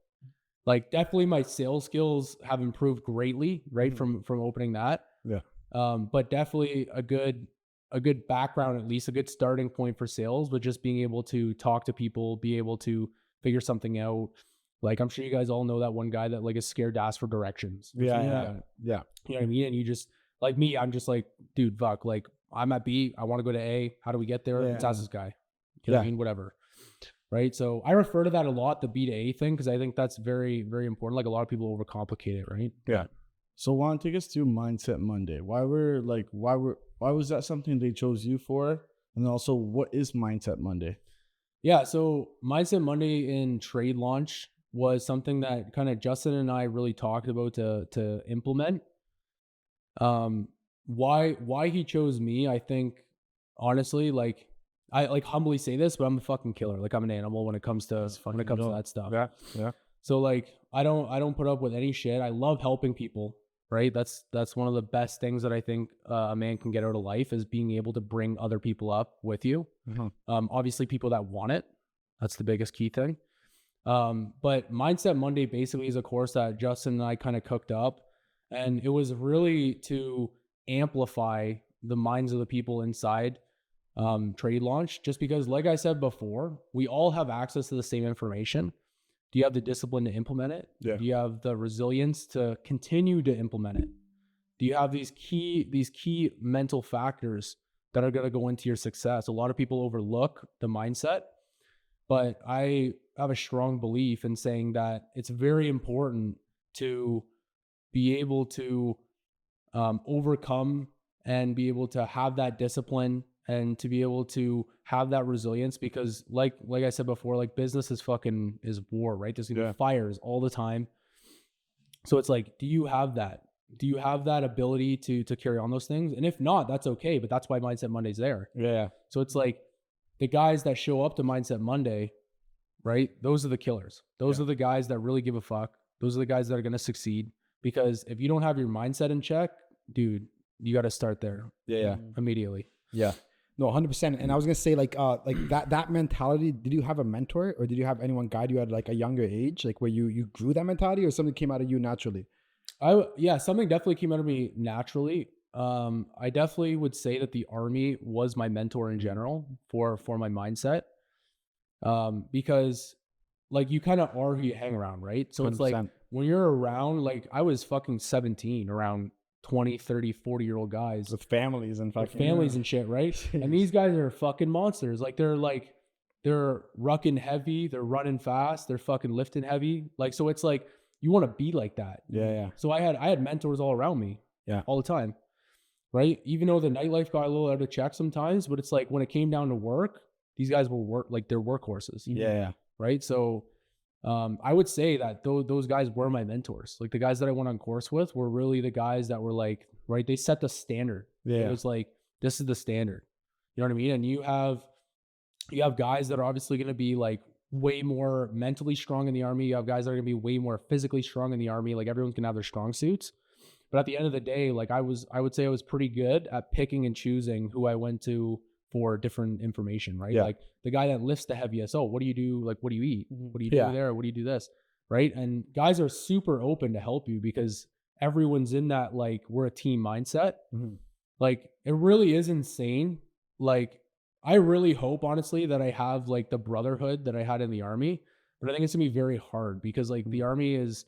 Like, definitely my sales skills have improved greatly, right? From opening that. Yeah. But definitely a good background, at least a good starting point for sales, but just being able to talk to people, be able to figure something out. Like, I'm sure you guys all know that one guy that like is scared to ask for directions. Yeah. You know what I mean? And you just, like me, I'm just like, dude, fuck, like, I'm at B, I want to go to A. How do we get there? Let's ask this guy. You know what I mean? Whatever. Right. So I refer to that a lot, the B to A thing, because I think that's very, very important. Like, a lot of people overcomplicate it, right? Yeah. So Juan, take us through Mindset Monday. Why was that something they chose you for? And also, what is Mindset Monday? Yeah. So Mindset Monday in trade launch was something that kind of Justin and I really talked about to implement. Why he chose me, I think, honestly, like, I like humbly say this, but I'm a fucking killer. Like, I'm an animal when it comes to that stuff. Yeah. So like, I don't put up with any shit. I love helping people, right? That's one of the best things that I think a man can get out of life is being able to bring other people up with you. Obviously people that want it, that's the biggest key thing. But Mindset Monday basically is a course that Justin and I kind of cooked up, and it was really to amplify the minds of the people inside Trade Launch, just because, like I said before, we all have access to the same information. Do you have the discipline to implement it? Yeah. Do you have the resilience to continue to implement it? Do you have these key mental factors that are going to go into your success? A lot of people overlook the mindset, but I have a strong belief in saying that it's very important to be able to overcome and be able to have that discipline and to be able to have that resilience, because like I said before, like business is war, right? There's gonna be fires all the time. So it's like, do you have that? Do you have that ability to carry on those things? And if not, that's okay. But that's why Mindset Monday's there. Yeah. So it's like the guys that show up to Mindset Monday, right? Those are the killers. Those are the guys that really give a fuck. Those are the guys that are going to succeed, because if you don't have your mindset in check, dude, you got to start there. Immediately. Yeah. No, 100%. And I was going to say like that mentality, did you have a mentor or did you have anyone guide you at like a younger age, like where you grew that mentality, or something came out of you naturally? Something definitely came out of me naturally. I definitely would say that the Army was my mentor in general for my mindset. Because like you kind of are who you hang around, right? So 100%. It's like when you're around, like I was fucking 17 around 20, 30, 40-year-old guys with families and and shit, right? And these guys are fucking monsters. Like they're rucking heavy, they're running fast, they're fucking lifting heavy. Like, so it's like you want to be like that. Yeah. So I had mentors all around me. Yeah. All the time. Right? Even though the nightlife got a little out of check sometimes, but it's like when it came down to work, these guys will work like they're workhorses. Yeah. Right. So I would say that those guys were my mentors. Like the guys that I went on course with were really the guys that were like, right, they set the standard. Yeah. It was like, this is the standard. You know what I mean? And you have guys that are obviously going to be like way more mentally strong in the Army. You have guys that are going to be way more physically strong in the Army. Like everyone's going to have their strong suits. But at the end of the day, like I would say I was pretty good at picking and choosing who I went to for different information, right? Yeah. Like the guy that lifts the heaviest. Oh, what do you do? Like, what do you eat? What do you do there? What do you do this? Right? And guys are super open to help you because everyone's in that, like, we're a team mindset. Like, it really is insane. Like, I really hope, honestly, that I have like the brotherhood that I had in the Army, but I think it's gonna be very hard because like the Army is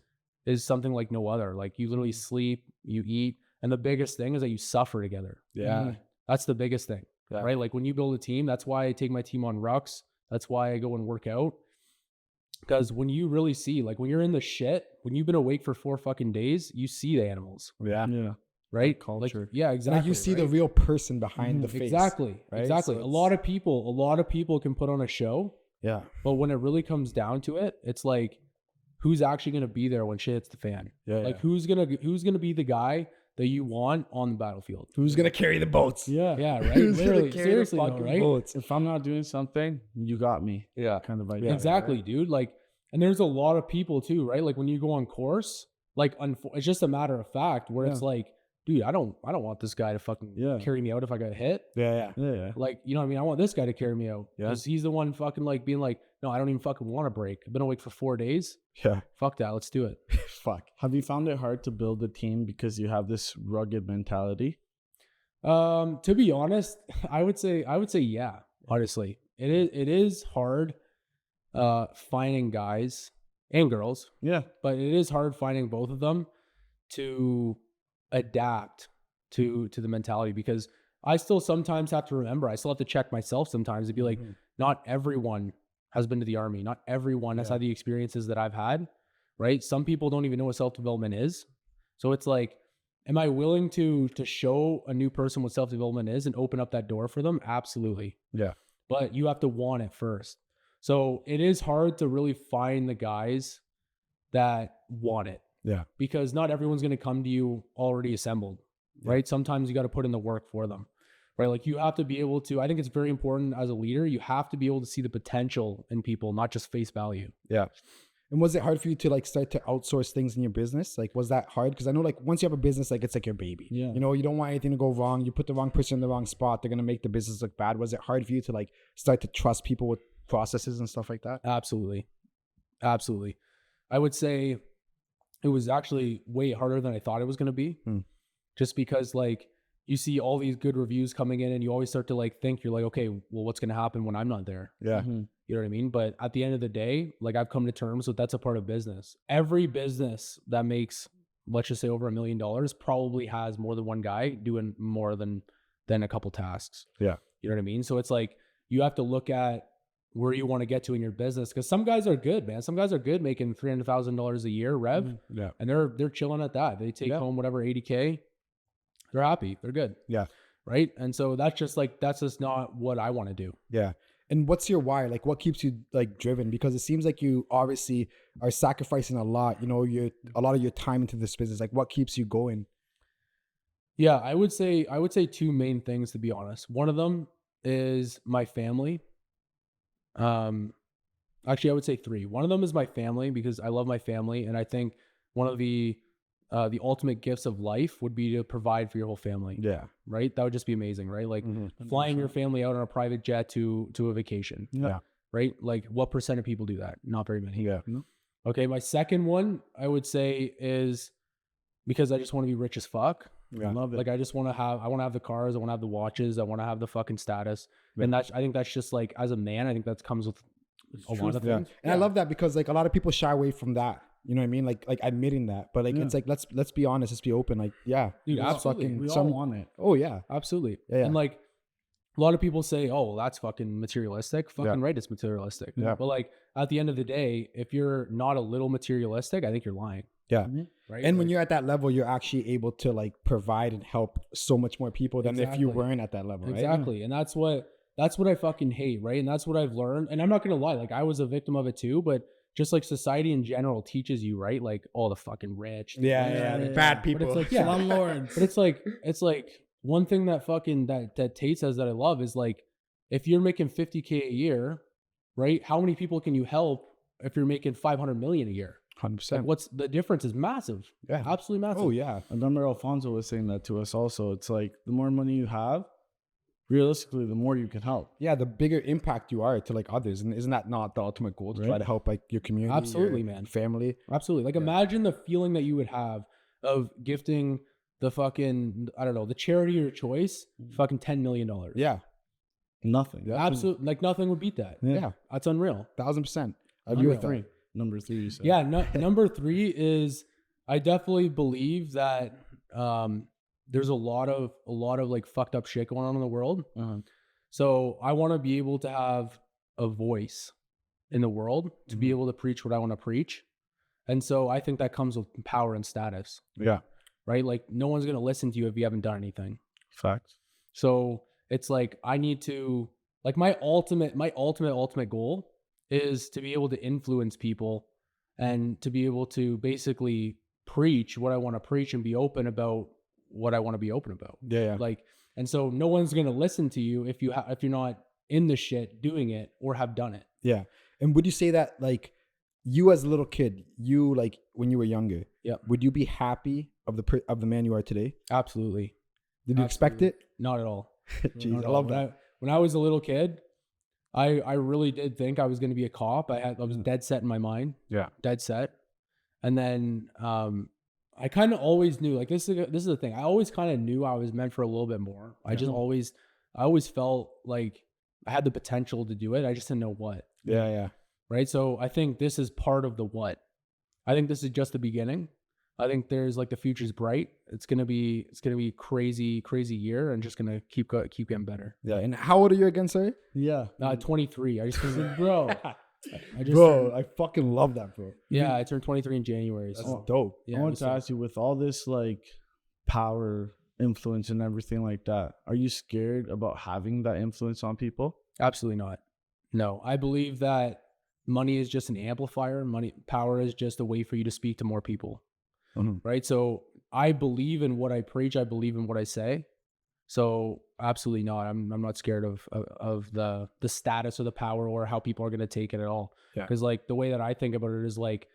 something like no other. Like you literally sleep, you eat, and the biggest thing is that you suffer together. Yeah. That's the biggest thing. Yeah. Right? Like when you build a team, that's why I take my team on rucks. That's why I go and work out. Because when you really see, like when you're in the shit, when you've been awake for 4 fucking days, you see the animals. Yeah. Right? Culture. Like, yeah, exactly. Like you see the real person behind the face. Exactly. Right? Exactly. So a lot of people can put on a show. Yeah. But when it really comes down to it, it's like, who's actually going to be there when shit hits the fan? Like who's going to be the guy that you want on the battlefield? Who's going to carry the boats? Yeah, right. Who's Literally, gonna carry seriously, the though, fucking right? boats? If I'm not doing something, you got me. Yeah. Kind of idea. Exactly, dude. Like, and there's a lot of people too, right? Like when you go on course, like it's just a matter of fact where it's like, dude, I don't want this guy to fucking carry me out if I got hit. Yeah. Like, you know what I mean? I want this guy to carry me out. Yeah. Because he's the one fucking like being like, no, I don't even fucking want to break. I've been awake for 4 days. Yeah. Fuck that. Let's do it. Fuck. Have you found it hard to build a team because you have this rugged To be honest, I would say yeah. Honestly, it is hard finding guys and girls. Yeah. But it is hard finding both of them to adapt to the mentality, because I still sometimes have to remember, I still have to check myself sometimes to be like, not everyone has been to the Army. Not everyone has had the experiences that I've had, right? Some people don't even know what self-development is. So it's like, am I willing to show a new person what self-development is and open up that door for them? Absolutely. Yeah. But you have to want it first. So it is hard to really find the guys that want it. Yeah. Because not everyone's going to come to you already assembled, right? Sometimes you got to put in the work for them, right? Like you have to be able to, I think it's very important as a leader, you have to be able to see the potential in people, not just face value. Yeah. And was it hard for you to like start to outsource things in your business? Like, was that hard? Because I know like once you have a business, like it's like your baby. Yeah. You know, you don't want anything to go wrong. You put the wrong person in the wrong spot, they're gonna make the business look bad. Was it hard for you to like start to trust people with processes and stuff like that? Absolutely. I would say it was actually way harder than I thought it was going to be. Just because like you see all these good reviews coming in and you always start to like think, you're like, okay, well, what's going to happen when I'm not there? Yeah. You know what I mean? But at the end of the day, like I've come to terms with that's a part of business. Every business that makes, let's just say over $1 million probably has more than one guy doing more than a couple tasks. Yeah. You know what I mean? So it's like, you have to look at where you want to get to in your business. Cause some guys are good, man. Some guys are good making $300,000 a year rev. Yeah. And they're chilling at that. They take home whatever 80K. They're happy. They're good. Yeah. Right. And so that's just not what I want to do. Yeah. And what's your why? Like what keeps you like driven? Because it seems like you obviously are sacrificing a lot, you know, a lot of your time into this business. Like what keeps you going? Yeah, I would say two main things, to be honest. One of them is my family. Actually I would say three. One of them is my family, because I love my family. And I think one of the ultimate gifts of life would be to provide for your whole family. Yeah. Right. That would just be amazing. Right. Like flying your family out on a private jet to a vacation. Yeah. Right. Like what percent of people do that? Not very many. Yeah. Okay. My second one I would say is because I just want to be rich as fuck. Yeah. Love it. Like I want to have the cars. I want to have the watches. I want to have the fucking status. And I think that's just like, as a man, I think that comes with a lot of things. And I love that because like a lot of people shy away from that. You know what I mean? Like admitting that, but like it's like let's be honest, let's be open. Like Dude, absolutely. We all want it. Oh yeah, absolutely. Yeah. And like a lot of people say, "Oh, well, that's fucking materialistic." Fucking right, it's materialistic. Yeah. But like at the end of the day, if you're not a little materialistic, I think you're lying. Yeah. Right. And when Like, you're at that level, you're actually able to like provide and help so much more people than if you Exactly. weren't at that level. Right? exactly, and that's what I fucking hate. Right, and that's what I've learned. And I'm not gonna lie, like I was a victim of it too, but just like society in general teaches you, right? Like all the fucking rich. Yeah. The bad people. But it's like, Slumlords. But it's like one thing that fucking that Tate says that I love is like, if you're making 50K a year, right? How many people can you help if you're making 500 million a year? 100%. Like what's the difference is massive. Yeah. Absolutely massive. Oh yeah. I remember Alfonso was saying that to us also. It's like the more money you have, realistically, the more you can help. Yeah, the bigger impact you are to like others, and isn't that not the ultimate goal to try to help like your community? Absolutely, your man. Family. Absolutely. Like imagine the feeling that you would have of gifting the fucking, I don't know, the charity of your choice, fucking $10 million. Yeah. Nothing. Yeah. Absolutely. Like nothing would beat that. Yeah. That's unreal. 1000%. I agree with that. Number three, you said. Yeah. Number three is I definitely believe that there's a lot of like fucked up shit going on in the world. So I want to be able to have a voice in the world to be able to preach what I want to preach. And so I think that comes with power and status, Yeah. right? Like no one's going to listen to you if you haven't done anything. Facts. So it's like, I need to, like my ultimate goal is to be able to influence people and to be able to basically preach what I want to preach and be open about what I want to be open about. Yeah. Like, and so no one's going to listen to you if you're not in the shit doing it or have done it. Yeah. And would you say that like you as a little kid, you like when you were younger, would you be happy of the man you are today? Absolutely. Did you expect it? Not at all. Jeez, I love that. When I was a little kid, I really did think I was going to be a cop. I was dead set in my mind. Yeah. Dead set. And then I kind of always knew, like this is the thing. I always kind of knew I was meant for a little bit more. I always felt like I had the potential to do it. I just didn't know what. Yeah. Right. So I think this is part of the what. I think this is just the beginning. I think there's like the future's bright. It's gonna be crazy year, and just gonna keep getting better. Yeah. And how old are you again, sorry? Yeah. 23. I just turned, bro. I fucking love that, bro. Yeah, I turned 23 in January. That's dope. I want to ask you, with all this like power, influence, and everything like that, are you scared about having that influence on people? Absolutely not. No, I believe that money is just an amplifier. Power is just a way for you to speak to more people. Right. So I believe in what I preach. I believe in what I say. So absolutely not. I'm not scared of the status or the power or how people are going to take it at all. Yeah. Because like the way that I think about it is like,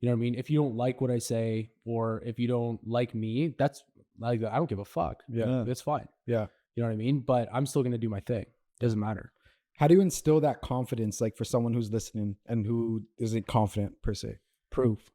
you know what I mean? If you don't like what I say or if you don't like me, that's like, I don't give a fuck. Yeah. It's fine. Yeah. You know what I mean? But I'm still going to do my thing. Doesn't matter. How do you instill that confidence, like for someone who's listening and who isn't confident per se? Proof.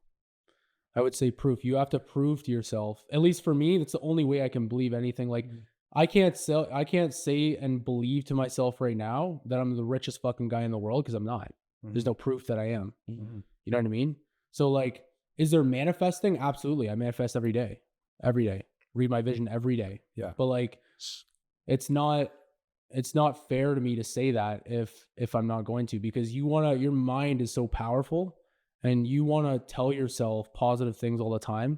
I would say proof. You have to prove to yourself. At least for me, that's the only way I can believe anything. Like I can't say and believe to myself right now that I'm the richest fucking guy in the world because I'm not. There's no proof that I am. Mm-hmm. You know what I mean? So like, is there manifesting? Absolutely. I manifest every day. Every day. Read my vision every day. Yeah. But like, it's not fair to me to say that if I'm not going to, because your mind is so powerful and you want to tell yourself positive things all the time,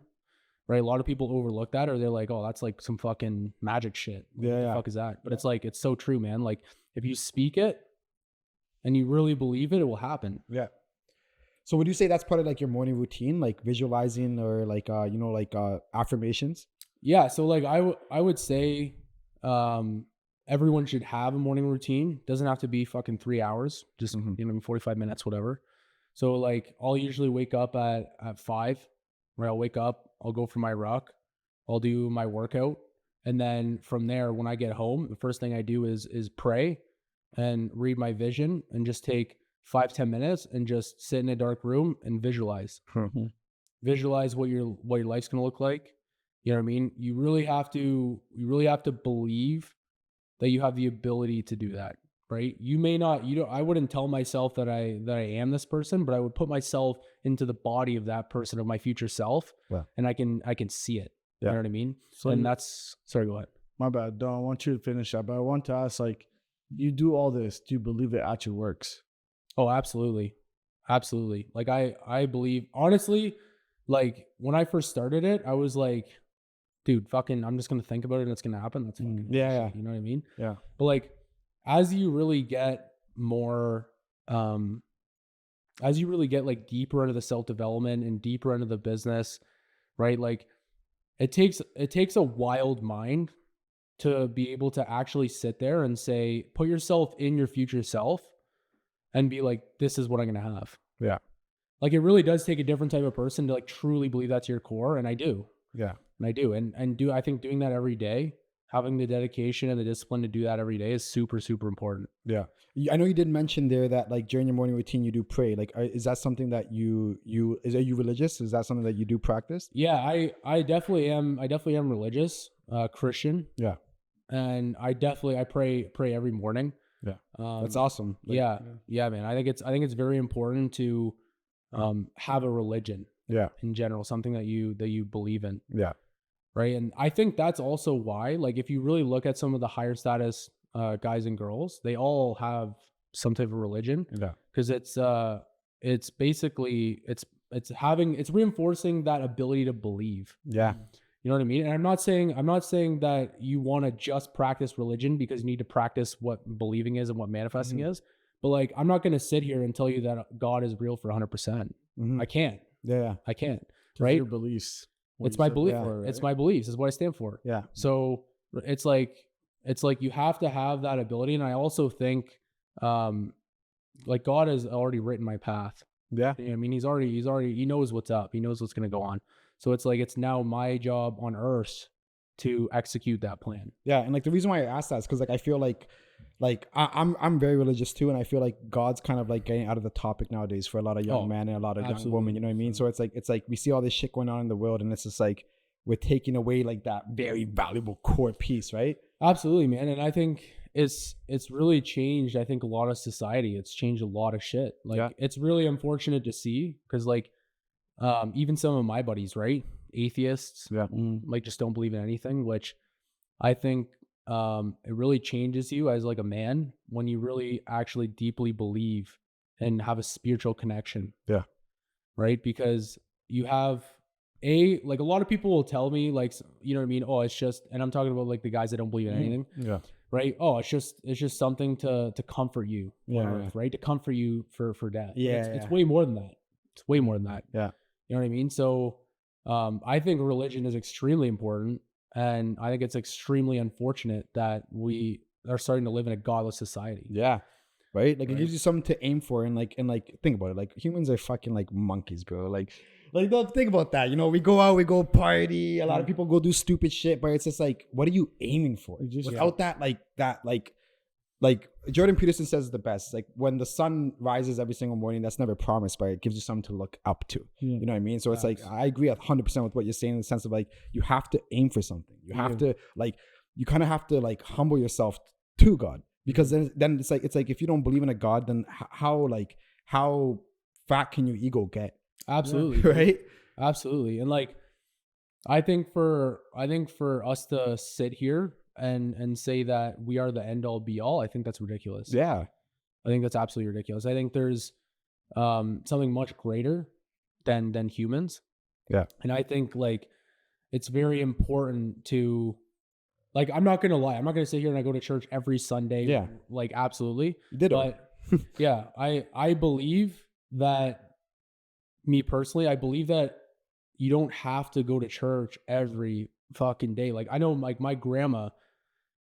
right? A lot of people overlook that, or they're like, oh, that's like some fucking magic shit. What the fuck is that? But it's like, it's so true, man. Like if you speak it and you really believe it, it will happen. Yeah. So would you say that's part of like your morning routine, like visualizing or like, affirmations? Yeah. So like I would say, everyone should have a morning routine. Doesn't have to be fucking 3 hours, just 45 minutes, whatever. So like I'll usually wake up at 5, where I'll wake up, I'll go for my ruck, I'll do my workout, and then from there, when I get home, the first thing I do is pray and read my vision and just take 5-10 minutes and just sit in a dark room and visualize. Visualize what your life's gonna look like. You know what I mean? You really have to believe that you have the ability to do that, right? You may not, I wouldn't tell myself that I am this person, but I would put myself into the body of that person, of my future self. Wow. And I can see it. Yeah. You know what I mean? So and that's, sorry, go ahead. My bad. Don't I want you to finish that, but I want to ask, like, you do all this, do you believe it actually works? Oh, absolutely. Absolutely. Like I believe, honestly, like when I first started it, I was like, dude, fucking, I'm just going to think about it and it's going to happen. That's fucking yeah. You know what I mean? Yeah. But like, as you really get more, as you really get like deeper into the self-development and deeper into the business, right? Like it takes a wild mind to be able to actually sit there and say, put yourself in your future self and be like, this is what I'm going to have. Yeah. Like it really does take a different type of person to like truly believe that's your core. And I do. Yeah. And I do. And I think doing that every day, having the dedication and the discipline to do that every day is super, super important. Yeah. I know you did mention there that like during your morning routine, you do pray. Like, is that something that are you religious? Is that something that you do practice? Yeah, I definitely am. I definitely am religious, Christian. Yeah. And I pray every morning. Yeah. That's awesome. Like, yeah, man. I think it's very important to, have a religion. Yeah. In general, something that you believe in. Yeah. Right. And I think that's also why, like, if you really look at some of the higher status guys and girls, they all have some type of religion. Yeah. Because it's basically it's reinforcing that ability to believe. Yeah. You know what I mean? And I'm not saying that you want to just practice religion because you need to practice what believing is and what manifesting is. But like, I'm not going to sit here and tell you that God is real for 100%. I can't. Yeah. I can't. Right? Your beliefs. It's my belief. Right? It's my beliefs. It's what I stand for. Yeah. So it's like you have to have that ability. And I also think, like God has already written my path. Yeah. I mean, he knows what's up. He knows what's going to go on. So it's like, it's now my job on earth to execute that plan. Yeah. And like the reason why I asked that is because like I feel like I'm very religious too, and I feel like God's kind of like getting out of the topic nowadays for a lot of young men and a lot of young women. You know what I mean? So it's like we see all this shit going on in the world, and it's just like we're taking away like that very valuable core piece, right? Absolutely, man. And I think it's really changed. I think a lot of society. It's changed a lot of shit. Like it's really unfortunate to see because like even some of my buddies, right, atheists, like just don't believe in anything, which I think. It really changes you as like a man when you really actually deeply believe and have a spiritual connection. Yeah. Right. Because you have like a lot of people will tell me like, you know what I mean? Oh, it's just, and I'm talking about like the guys that don't believe in anything. Yeah. Right. Oh, it's just something to comfort you. Yeah. Right. To comfort you for death. Yeah. It's way more than that. It's way more than that. Yeah. You know what I mean? So, I think religion is extremely important. And I think it's extremely unfortunate that we are starting to live in a godless society. Yeah. Right? Like, it Right. gives you something to aim for. And like, think about it. Like, humans are fucking like monkeys, bro. Like, don't think about that. You know, we go out, we go party. A lot of people go do stupid shit, but it's just like, what are you aiming for? Without that, like Jordan Peterson says the best. Like, when the sun rises every single morning, that's never promised, but it gives you something to look up to. Yeah. You know what I mean? So it's like, I agree 100% with what you're saying in the sense of like, you have to aim for something. You have to like, you kind of have to like humble yourself to God, because then it's like if you don't believe in a God, then how fat can your ego get? Absolutely. Right? Absolutely. And like, I think for us to sit here and say that we are the end all be all, I think that's ridiculous. Yeah. I think that's absolutely ridiculous. I think there's something much greater than humans. Yeah. And I think like it's very important to, like, I'm not gonna lie, I'm not gonna sit here and I go to church every Sunday. Yeah. Like, absolutely. Ditto. But yeah, I believe that, me personally, I believe that you don't have to go to church every fucking day. Like, I know like my grandma,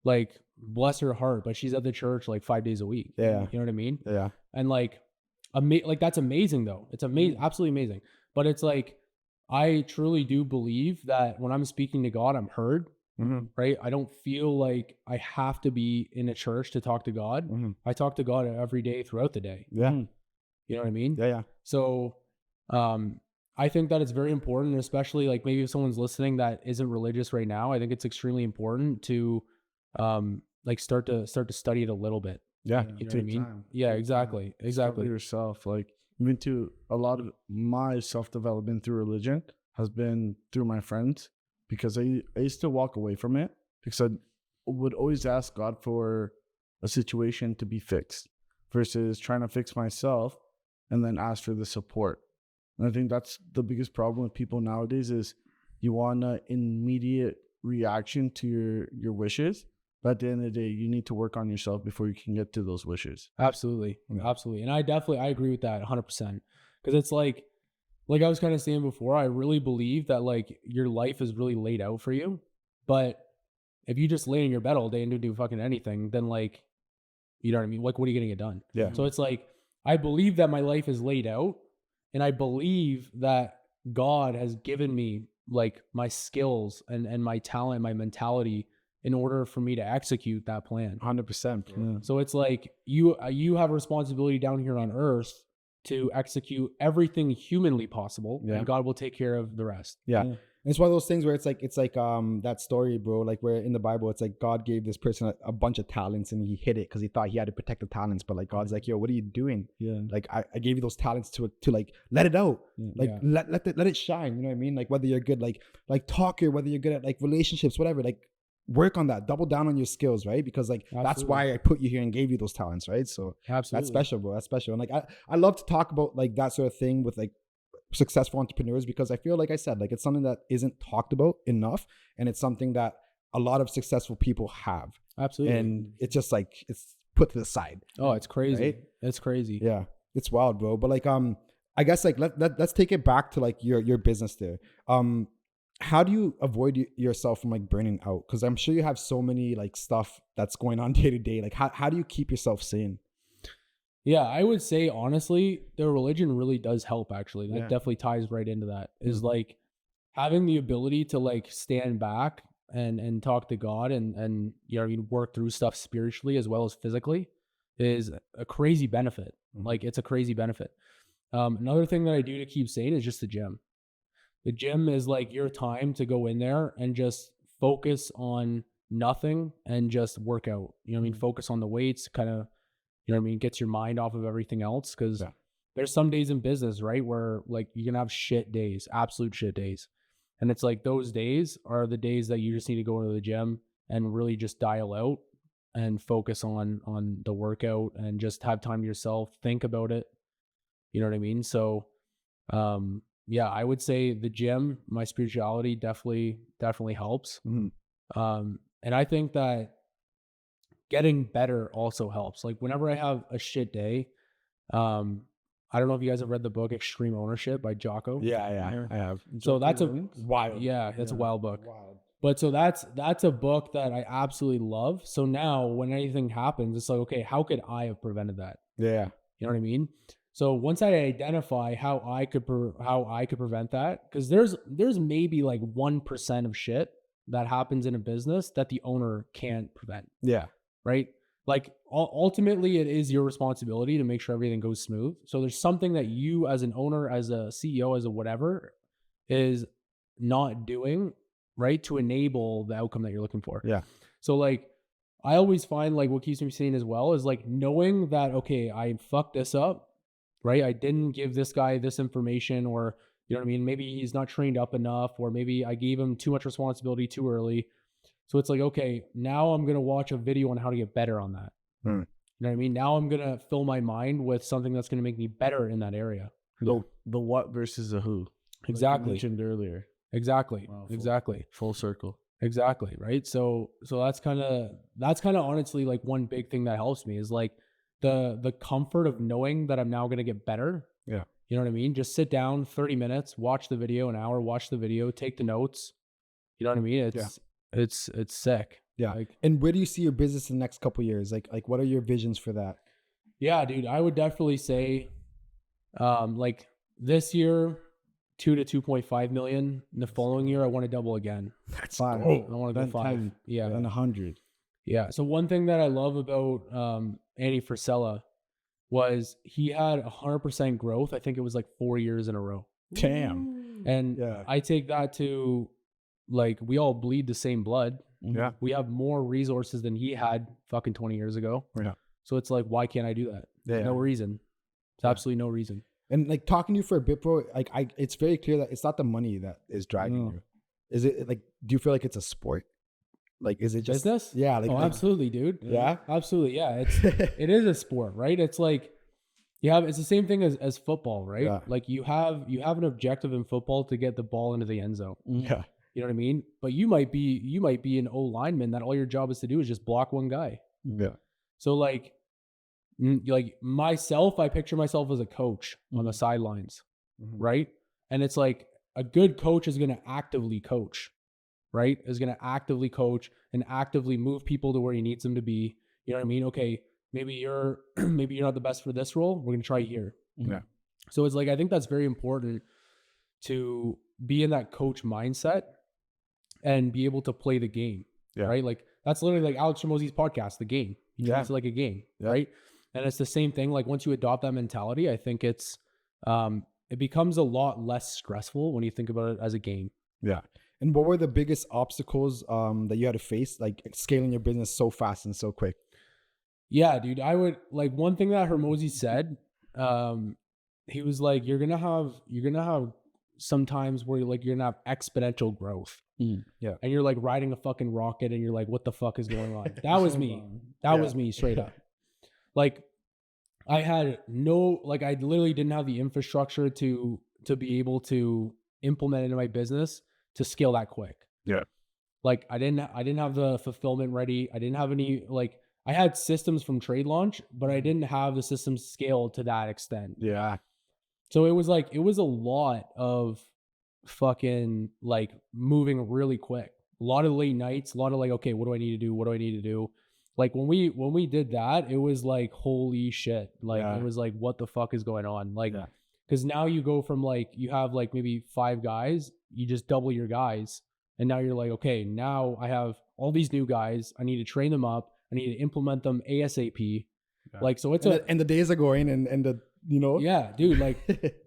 like, bless her heart, but she's at the church like 5 days a week. Yeah. You know what I mean? Yeah. And like, like that's amazing though. It's amazing, absolutely amazing. But it's like, I truly do believe that when I'm speaking to God, I'm heard. Mm-hmm. Right? I don't feel like I have to be in a church to talk to God. Mm-hmm. I talk to God every day throughout the day. Yeah. You know what I mean? Yeah. So, I think that it's very important, especially like maybe if someone's listening that isn't religious right now, I think it's extremely important to, like start to study it a little bit. Yeah. You know what I mean? Yeah, exactly. Exactly. Discover yourself. Like, even to a lot of my self-development through religion has been through my friends, because I used to walk away from it because I would always ask God for a situation to be fixed versus trying to fix myself and then ask for the support. And I think that's the biggest problem with people nowadays is you want an immediate reaction to your wishes. But at the end of the day, you need to work on yourself before you can get to those wishes. Absolutely. Absolutely. And I agree with that 100%. Because it's like I was kind of saying before, I really believe that like your life is really laid out for you. But if you just lay in your bed all day and don't do fucking anything, then like, you know what I mean? Like, what are you going to get done? Yeah. So it's like, I believe that my life is laid out, and I believe that God has given me like my skills and my talent, my mentality in order for me to execute that plan. 100%. Yeah. So it's like you have a responsibility down here on earth to execute everything humanly possible, and God will take care of the rest. Yeah. And it's one of those things where it's like that story, bro, like where in the Bible, it's like God gave this person a bunch of talents and he hid it because he thought he had to protect the talents. But like, God's like, yo, what are you doing? Yeah. Like, I gave you those talents to like, let it out. Like, Yeah. let it shine. You know what I mean? Like, whether you're good, like talker, whether you're good at like relationships, whatever, like, work on that, double down on your skills, right? Because like, that's why I put you here and gave you those talents, right? So Absolutely. that's special, bro. That's special. And like, I love to talk about like that sort of thing with like successful entrepreneurs, because I feel like I said, like, it's something that isn't talked about enough, and it's something that a lot of successful people have. Absolutely. And it's just like, it's put to the side. Oh, it's crazy. Right? It's crazy. Yeah, it's wild, bro. But like, I guess like let's take it back to like your business there. How do you avoid yourself from like burning out? Because I'm sure you have so many like stuff that's going on day to day. Like, how do you keep yourself sane? Yeah, I would say honestly, the religion really does help. Actually, that definitely ties right into that. Is like having the ability to like stand back and talk to God and you know what I mean, work through stuff spiritually as well as physically is a crazy benefit. Like, it's a crazy benefit. Another thing that I do to keep sane is just the gym. The gym is like your time to go in there and just focus on nothing and just work out. You know what I mean? Focus on the weights, kind of, you know what I mean, gets your mind off of everything else. Because there's some days in business, right, where like you can have shit days, absolute shit days. And it's like those days are the days that you just need to go to the gym and really just dial out and focus on the workout and just have time to yourself, think about it. You know what I mean? So, yeah, I would say the gym, my spirituality definitely helps. And I think that getting better also helps. Like, whenever I have a shit day, I don't know if you guys have read the book Extreme Ownership by Jocko. Yeah, I have. So that's a wild. that's a wild book. But so that's a book that I absolutely love. So now when anything happens, it's like, okay, how could I have prevented that? Yeah. You know what I mean? So once I identify how I could prevent that, because there's maybe like 1% of shit that happens in a business that the owner can't prevent. Yeah. Right? Like ultimately, it is your responsibility to make sure everything goes smooth. So there's something that you, as an owner, as a CEO, as a whatever, is not doing, right, to enable the outcome that you're looking for. Yeah. So like, I always find like what keeps me sane as well is like knowing that, okay, I fucked this up, right? I didn't give this guy this information, or, you know what I mean? Maybe he's not trained up enough, or maybe I gave him too much responsibility too early. So it's like, okay, now I'm going to watch a video on how to get better on that. You know what I mean? Now I'm going to fill my mind with something that's going to make me better in that area. The what versus the who. Exactly. Like you mentioned earlier. Exactly. Wow, Exactly. Full circle. Exactly. Right. So that's kind of honestly like one big thing that helps me is like the comfort of knowing that I'm now going to get better. Yeah. You know what I mean? Just sit down 30 minutes, watch the video, an hour, watch the video, take the notes. You know what I mean? It's sick. Yeah. Like, and where do you see your business in the next couple of years? Like what are your visions for that? yeah, dude, I would definitely say, like this year, 2 to 2.5 million. In the following year, I want to double again. That's Fine. I want to go 5. 10, Yeah. then 100. Yeah. So one thing that I love about Andy Frisella was he had 100% growth. I think it was like 4 years in a row. Damn. And Yeah. I take that to like, we all bleed the same blood. Yeah. We have more resources than he had fucking 20 years ago. Yeah. So it's like, why can't I do that? Yeah. No reason. It's absolutely no reason. And like talking to you for a bit, bro, like it's very clear that it's not the money that is driving you. Is it like, do you feel like it's a sport? Like, is it just business? Yeah. Like, Absolutely, dude. Yeah. Absolutely. Yeah. It is a sport, right? It's like, it's the same thing as football, right? Yeah. Like you have an objective in football to get the ball into the end zone. Yeah. You know what I mean? But you might be an O lineman that all your job is to do is just block one guy. Yeah. So like myself, I picture myself as a coach on the sidelines, right? And it's like a good coach is going to actively coach, right? Is going to actively coach and actively move people to where he needs them to be. You know what I mean? Okay, maybe you're not the best for this role. We're going to try here. Yeah. So it's like, I think that's very important to be in that coach mindset and be able to play the game, right? Like that's literally like Alex Ramose's podcast, The Game. He treats it like a game, right? And it's the same thing. Like once you adopt that mentality, I think it becomes a lot less stressful when you think about it as a game. Yeah. And what were the biggest obstacles that you had to face, like scaling your business so fast and so quick? Yeah, dude. I would like one thing that Hermosi said. He was like, you're gonna have sometimes where you're gonna have exponential growth. Yeah. And you're like riding a fucking rocket and you're like, what the fuck is going on? That was me. That was me straight up. Like I literally didn't have the infrastructure to be able to implement it in my business to scale that quick. Yeah. Like I didn't have the fulfillment ready. I didn't have any, like I had systems from Trade Launch, but I didn't have the systems scaled to that extent. Yeah. So it was a lot of fucking like moving really quick. A lot of late nights, a lot of like, okay, what do I need to do? What do I need to do? Like when we did that, it was like, holy shit. Like it was like, what the fuck is going on? Like, because now you go from like, you have like maybe 5 guys, you just double your guys. And now you're like, okay, now I have all these new guys. I need to train them up. I need to implement them ASAP. Yeah. Like, so it's and the days are going and the, you know, yeah, dude, like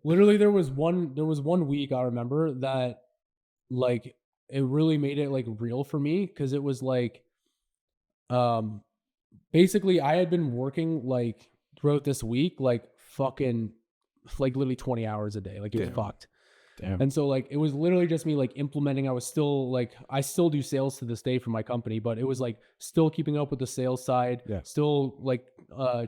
literally there was one week I remember that like, it really made it like real for me. Cause it was like, basically I had been working like throughout this week, like fucking like literally 20 hours a day. Like it was fucked. Damn. And so like, it was literally just me like implementing. I still do sales to this day for my company, but it was like still keeping up with the sales side, still like,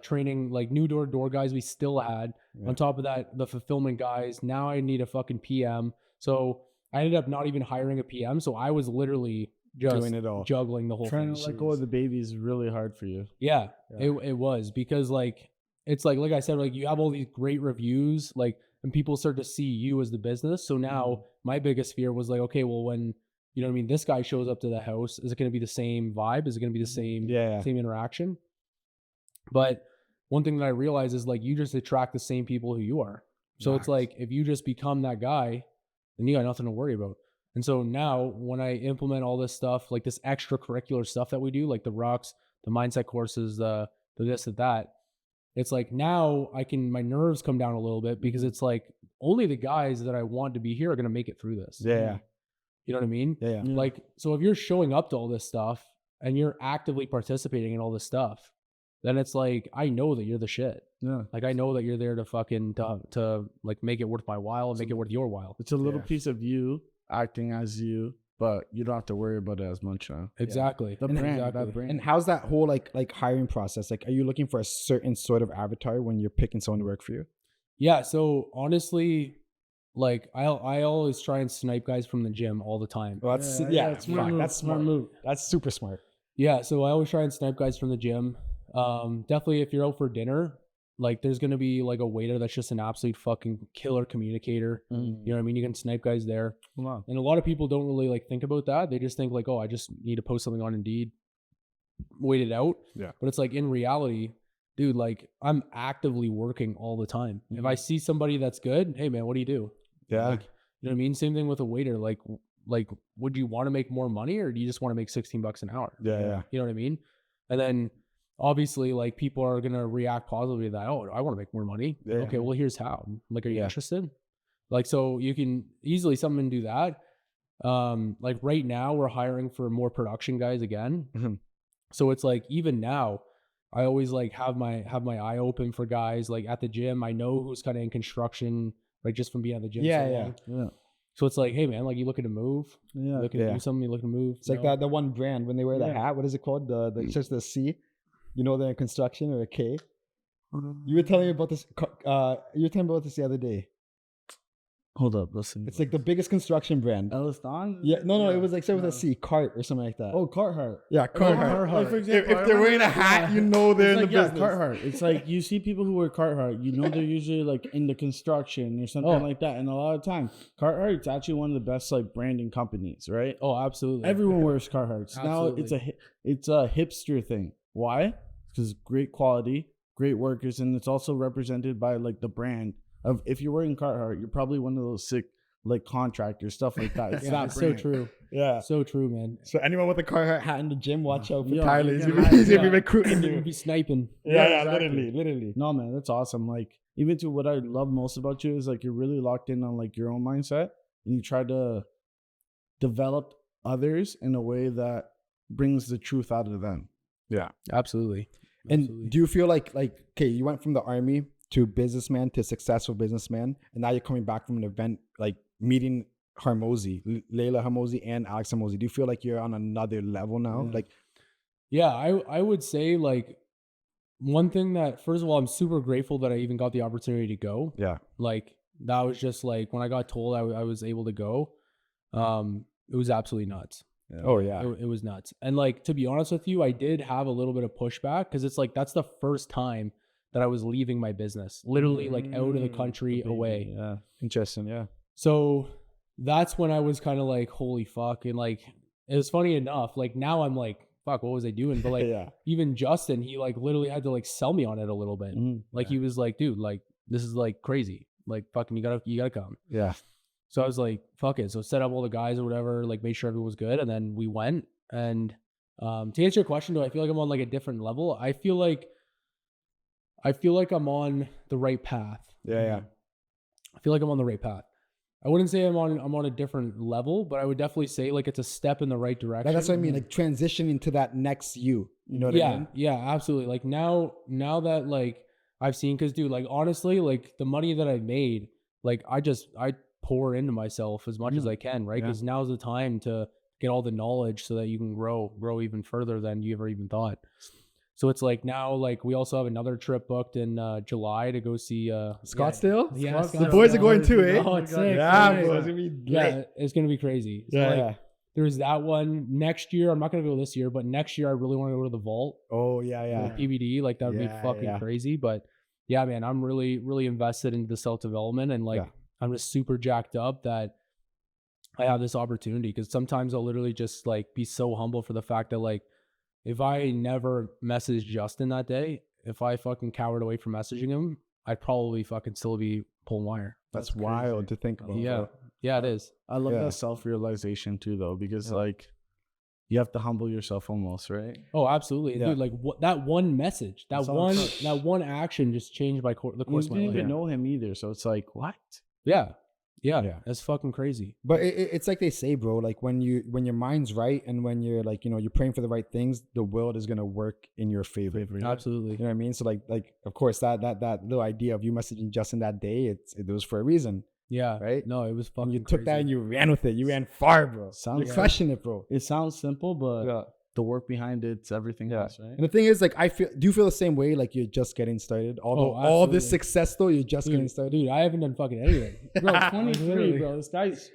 training like new door guys we still had. On top of that, the fulfillment guys. Now I need a fucking PM. So I ended up not even hiring a PM. So I was literally just doing it all, juggling the whole thing. Trying to let go of the baby is really hard for you. Yeah. It was because like, it's like I said, like you have all these great reviews, like, and people start to see you as the business. So now my biggest fear was like, okay, well, when, You know what I mean? This guy shows up to the house. Is it going to be the same vibe? Is it going to be the same same interaction? But one thing that I realize is like you just attract the same people who you are. So it's like if you just become that guy, then you got nothing to worry about. And so now when I implement all this stuff, like this extracurricular stuff that we do, like the rocks, the mindset courses, the this, that, it's like now my nerves come down a little bit because it's like only the guys that I want to be here are going to make it through this. Yeah. You know what I mean? Yeah. Like, so if you're showing up to all this stuff and you're actively participating in all this stuff, then it's like, I know that you're the shit. Yeah. Like, I know that you're there to fucking, to like make it worth my while and make it worth your while. It's a little piece of you acting as you, but you don't have to worry about it as much now. Exactly. The brand, that brand. And how's that whole like hiring process? Like, are you looking for a certain sort of avatar when you're picking someone to work for you? Yeah. So honestly, like I always try and snipe guys from the gym all the time. Well, that's it's smart. That's smart move. That's super smart. Yeah. So I always try and snipe guys from the gym. Definitely if you're out for dinner, like there's going to be like a waiter that's just an absolute fucking killer communicator. You know what I mean? You can snipe guys there. Wow. And a lot of people don't really like think about that. They just think like, oh, I just need to post something on Indeed, wait it out. Yeah. But it's like in reality, dude, like I'm actively working all the time. If I see somebody that's good, hey man, what do you do? Yeah. Like, you know what I mean? Same thing with a waiter. Like would you want to make more money or do you just want to make $16 an hour? Yeah. You know what I mean? And then obviously like people are going to react positively to that. Oh, I want to make more money. Yeah. Okay, well here's how. Like, are you interested? Like, so you can easily someone do that. Like right now we're hiring for more production guys again. So it's like, even now I always like have my eye open for guys like at the gym. I know who's kind of in construction, right? Just from being at the gym. Yeah. So it's like, hey man, like you looking to move? Looking to do something? You looking to move? It's like the one brand when they wear the hat. What is it called? It's just the C. You know, they're in construction, or a K. You were telling me about this. You were telling me about this the other day. Hold up, listen. It's like the biggest construction brand. Elliston? Yeah, no, it was like started with a C, Cart or something like that. Oh, Carhartt. Yeah, Carhartt. Like, for example, If they're wearing a hat, you know they're in the business. Carhartt. It's like you see people who wear Carhartt, you know they're usually like in the construction or something like that. And a lot of time, Carhartt, it's actually one of the best like branding companies, right? Oh, absolutely. Everyone wears Carhartt. Now it's a hipster thing. Why? Because great quality, great workers, and it's also represented by like the brand of, if you're wearing Carhartt, you're probably one of those sick like contractors, stuff like that. It's It's so true. Yeah. So true, man. So anyone with a Carhartt hat in the gym, watch out for Yeah, Tyler. you He's can gonna hide, be recruiting You'd you. be sniping. Yeah, exactly. literally. No, man, that's awesome. Like, even to what I love most about you is like you're really locked in on like your own mindset, and you try to develop others in a way that brings the truth out of them. Yeah. Absolutely. And do you feel like okay, you went from the army to businessman to successful businessman, and now you're coming back from an event like meeting Harmozy, Layla Harmozy and Alex Harmozy. Do you feel like you're on another level now? Yeah. Like, Yeah, I would say like one thing that, first of all, I'm super grateful that I even got the opportunity to go. yeah, Like that was just like when I got told I was able to go, it was absolutely nuts. Yeah. oh yeah, It was nuts. And like, to be honest with you, I did have a little bit of pushback because it's like, that's the first time that I was leaving my business, literally like out of the country away. yeah, interesting, yeah, So that's when I was kind of like, holy fuck. And like, it was funny enough, like now I'm like, fuck, what was I doing? But like, yeah, even Justin, he like literally had to like sell me on it a little bit. Like he was like, dude, like this is like crazy. Like fucking, you gotta come. yeah. So I was like, fuck it. So set up all the guys or whatever, like made sure everyone was good. And then we went. And to answer your question, do I feel like I'm on like a different level? I feel like I'm on the right path. Yeah. I feel like I'm on the right path. I wouldn't say I'm on a different level, but I would definitely say like it's a step in the right direction. That's what I mean, like transitioning to that next you. You know what I mean? Yeah, absolutely. Like now that like I've seen, because dude, like honestly, like the money that I made, like I pour into myself as much as I can, right? Because now's the time to get all the knowledge so that you can grow even further than you ever even thought. So it's like now, like we also have another trip booked in July to go see Scottsdale? Yeah, The boys are going too, eh? Oh, it's sick. Yeah, Sick. bro, it's gonna be Yeah, it's gonna be crazy. So Yeah, like, yeah. there's that one. Next year, I'm not gonna go this year, but next year I really want to go to the Vault. Oh yeah. PBD, like that would be Yeah, fucking yeah. crazy. But yeah, man, I'm really, really invested into the self-development, and like I'm just super jacked up that I have this opportunity, because sometimes I'll literally just like be so humble for the fact that like if I never messaged Justin that day, if I fucking cowered away from messaging him, I'd probably fucking still be pulling wire. That's wild to think about. Yeah. bro. Yeah, it is. I love Yeah. that self-realization too, though, because like you have to humble yourself almost, right? Oh, absolutely. Yeah. Dude, like that one message, That's all it took. that one action just changed the You course of my didn't life. even know him either, so it's like, what? Yeah. Yeah. Yeah. That's fucking crazy. But it's like they say, bro, like when your mind's right and when you're like, you know, you're praying for the right things, the world is going to work in your favor. Absolutely. You know what I mean? So like of course that little idea of you messaging Justin that day, it was for a reason, Yeah. right? No, it was fucking And you took that crazy. and you ran with it. You ran far, bro. Sounds You're crushing it, bro. It sounds simple, but Yeah. the work behind it's everything Yeah. else, right? And the thing is, like, do you feel the same way? Like you're just getting started. Although all this absolutely. success, though, you're just getting started. Dude, I haven't done fucking anything. Bro, Literally. 23, bro. This guy's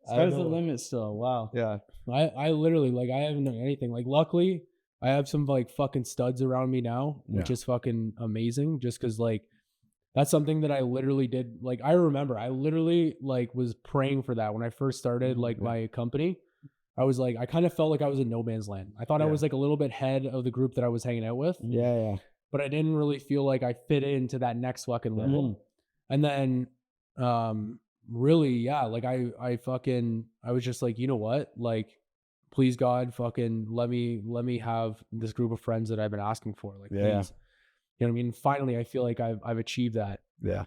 I the know. limit still. Wow. Yeah. I literally, like, I haven't done anything. Like, luckily, I have some like fucking studs around me now, which is fucking amazing. Just because, like, that's something that I literally did. Like, I remember I literally like was praying for that when I first started like my company. I was like, I kind of felt like I was in no man's land. I thought I was like a little bit head of the group that I was hanging out with, Yeah. but I didn't really feel like I fit into that next fucking level. And then, really, yeah, like I was just like, you know what, like, please God, fucking let me have this group of friends that I've been asking for. Like, please. You know what I mean? Finally, I feel like I've achieved that. Yeah.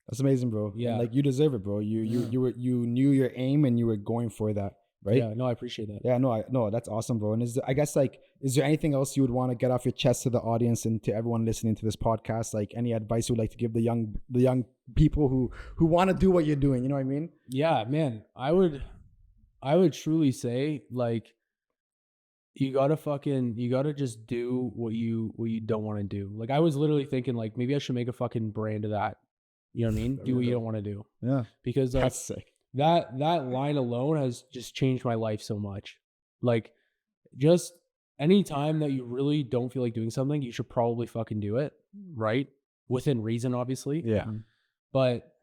That's amazing, bro. Yeah. And, like, you deserve it, bro. You knew your aim and you were going for that, right? Yeah, no, I appreciate that. Yeah, no, that's awesome, bro. And I guess, like, is there anything else you would want to get off your chest to the audience and to everyone listening to this podcast? Like, any advice you would like to give the young people who want to do what you're doing? You know what I mean? Yeah, man, I would truly say, like, you gotta just do what you don't want to do. Like, I was literally thinking, like, maybe I should make a fucking brand of that. You know what I mean? Do what you don't want to do. Yeah. Because like, That's sick. that line alone has just changed my life so much. Like, just anytime that you really don't feel like doing something, you should probably fucking do it, right? Within reason, obviously. Yeah. But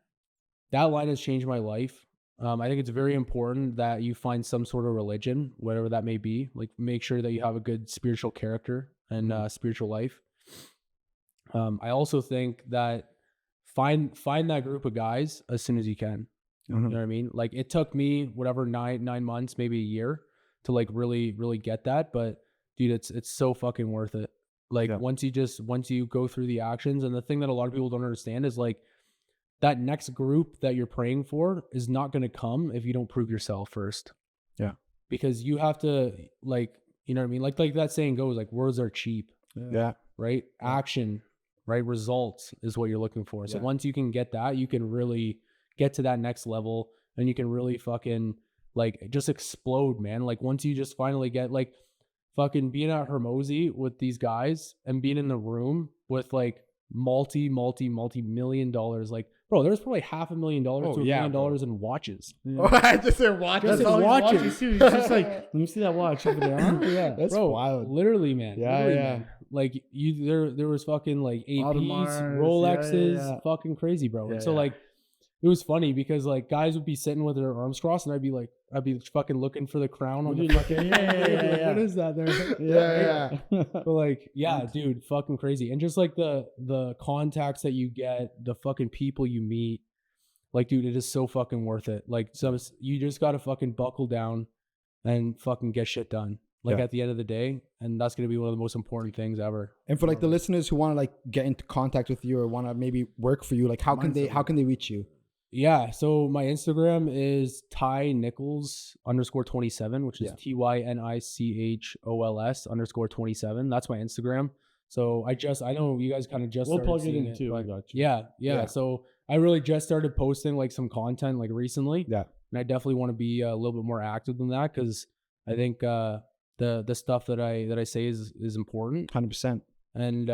that line has changed my life. I think it's very important that you find some sort of religion, whatever that may be. Like, make sure that you have a good spiritual character and spiritual life. I also think that find that group of guys as soon as you can. You know what I mean? Like, it took me whatever 9 months, maybe a year to like really get that. But dude, it's so fucking worth it. Like, once you go through the actions, and the thing that a lot of people don't understand is, like, that next group that you're praying for is not going to come if you don't prove yourself first. Yeah. Because you have to, like, you know what I mean? Like that saying goes, like, words are cheap. Yeah. Right? Action, right? Results is what you're looking for. So once you can get that, you can really get to that next level, and you can really fucking, like, just explode, man. Like, once you just finally get, like, fucking being at Hermosi with these guys and being in the room with like multi-million dollars, like, bro, there's probably $500,000 to $1 million in watches. Oh, I just said watches. Just in watches. Too. He's just like, let me see that watch over there. Huh? Yeah, That's bro, wild. literally, man. Yeah, Literally, yeah. man. Like, there was fucking like APs, Audemars, Rolexes, fucking crazy, bro. And so like, it was funny because like guys would be sitting with their arms crossed, and I'd be fucking looking for the crown on the fucking, what is that there? Yeah. But like, yeah, dude, fucking crazy. And just like the contacts that you get, the fucking people you meet, like, dude, it is so fucking worth it. Like, you just gotta fucking buckle down and fucking get shit done. Like, at the end of the day, and that's gonna be one of the most important things ever. And for like the listeners who want to like get into contact with you or want to maybe work for you, like how can they reach you? Yeah, so my Instagram is Ty Nichols _27, which is TYNICHOLS _27. That's my Instagram. So I know you guys kind of just We'll started plug it seeing in too. but I got you. Yeah. So I really just started posting like some content like recently. Yeah. And I definitely want to be a little bit more active than that, because I think the stuff that I say is important. 100%. And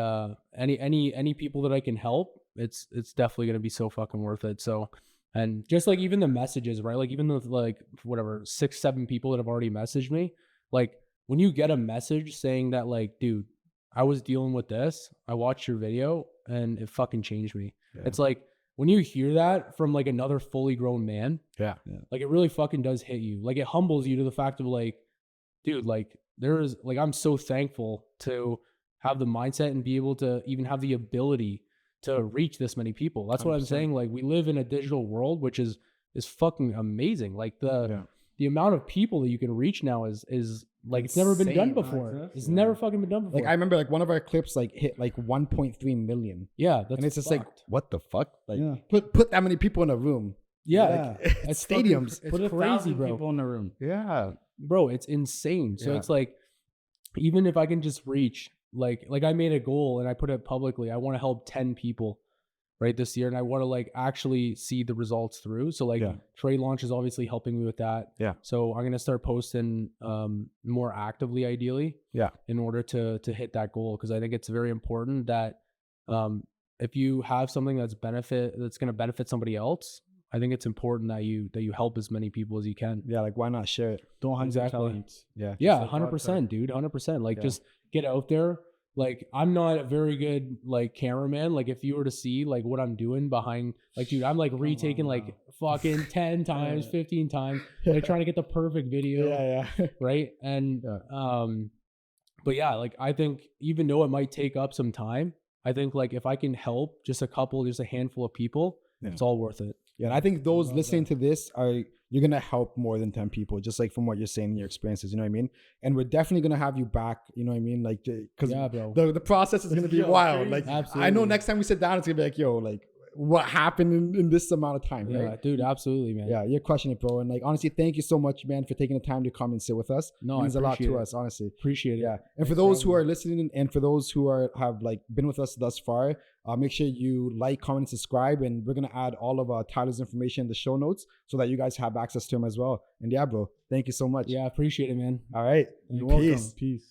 any people that I can help, it's definitely gonna be so fucking worth it. So, and just like even the messages, right? Like, even the like whatever 6-7 people that have already messaged me, like, when you get a message saying that, like, dude, I was dealing with this, I watched your video and it fucking changed me. Yeah. It's like, when you hear that from like another fully grown man, Yeah. like it really fucking does hit you. Like it humbles you to the fact of like, dude, like I'm so thankful to have the mindset and be able to even have the ability to reach this many people. That's what I'm 100%. saying. Like we live in a digital world, which is fucking amazing. Like the amount of people that you can reach now is like it's never been done Insane. before. It's never fucking been done before. Like I remember like one of our clips like hit like 1.3 million. Yeah, that's And it's just like, what the fuck? Like put that many people in a room. yeah, It's stadiums. It's Put crazy, 1,000 bro. people in the room. Yeah. Bro, it's insane. So Yeah. it's like, even if I can just reach like I made a goal and I put it publicly, I want to help 10 people right this year, and I want to like actually see the results through. So like Trade Launch is obviously helping me with that. Yeah. So I'm gonna start posting more actively, ideally. Yeah. In order to hit that goal, because I think it's very important that if you have something that's gonna benefit somebody else, I think it's important that you help as many people as you can. Yeah, like why not share it? Don't hide your talents. Yeah. Yeah, 100%, dude. 100%. Like just get out there. Like I'm not a very good like cameraman. Like if you were to see like what I'm doing behind, like dude, I'm like retaking like fucking 10 times, 15 times, like trying to get the perfect video. Yeah. Right. And but yeah, like I think even though it might take up some time, I think like if I can help just a handful of people, it's all worth it. Yeah, and I think those listening to this you're gonna help more than 10 people, just like from what you're saying in your experiences, you know what I mean? And we're definitely gonna have you back, you know what I mean? Like, because the process is gonna be wild. Crazy. Like, absolutely. I know next time we sit down, it's gonna be like, yo, like, what happened in this amount of time, right? Yeah, dude, absolutely, man. Yeah, you're crushing it, bro. And like, honestly, thank you so much, man, for taking the time to come and sit with us. No, it means a lot to us, honestly. Appreciate it. Yeah, and for those who are listening, and for those who have like been with us thus far, make sure you like, comment, and subscribe. And we're gonna add all of Tyler's information in the show notes so that you guys have access to him as well. And yeah, bro, thank you so much. Yeah, appreciate it, man. All right, You're peace. welcome. Peace.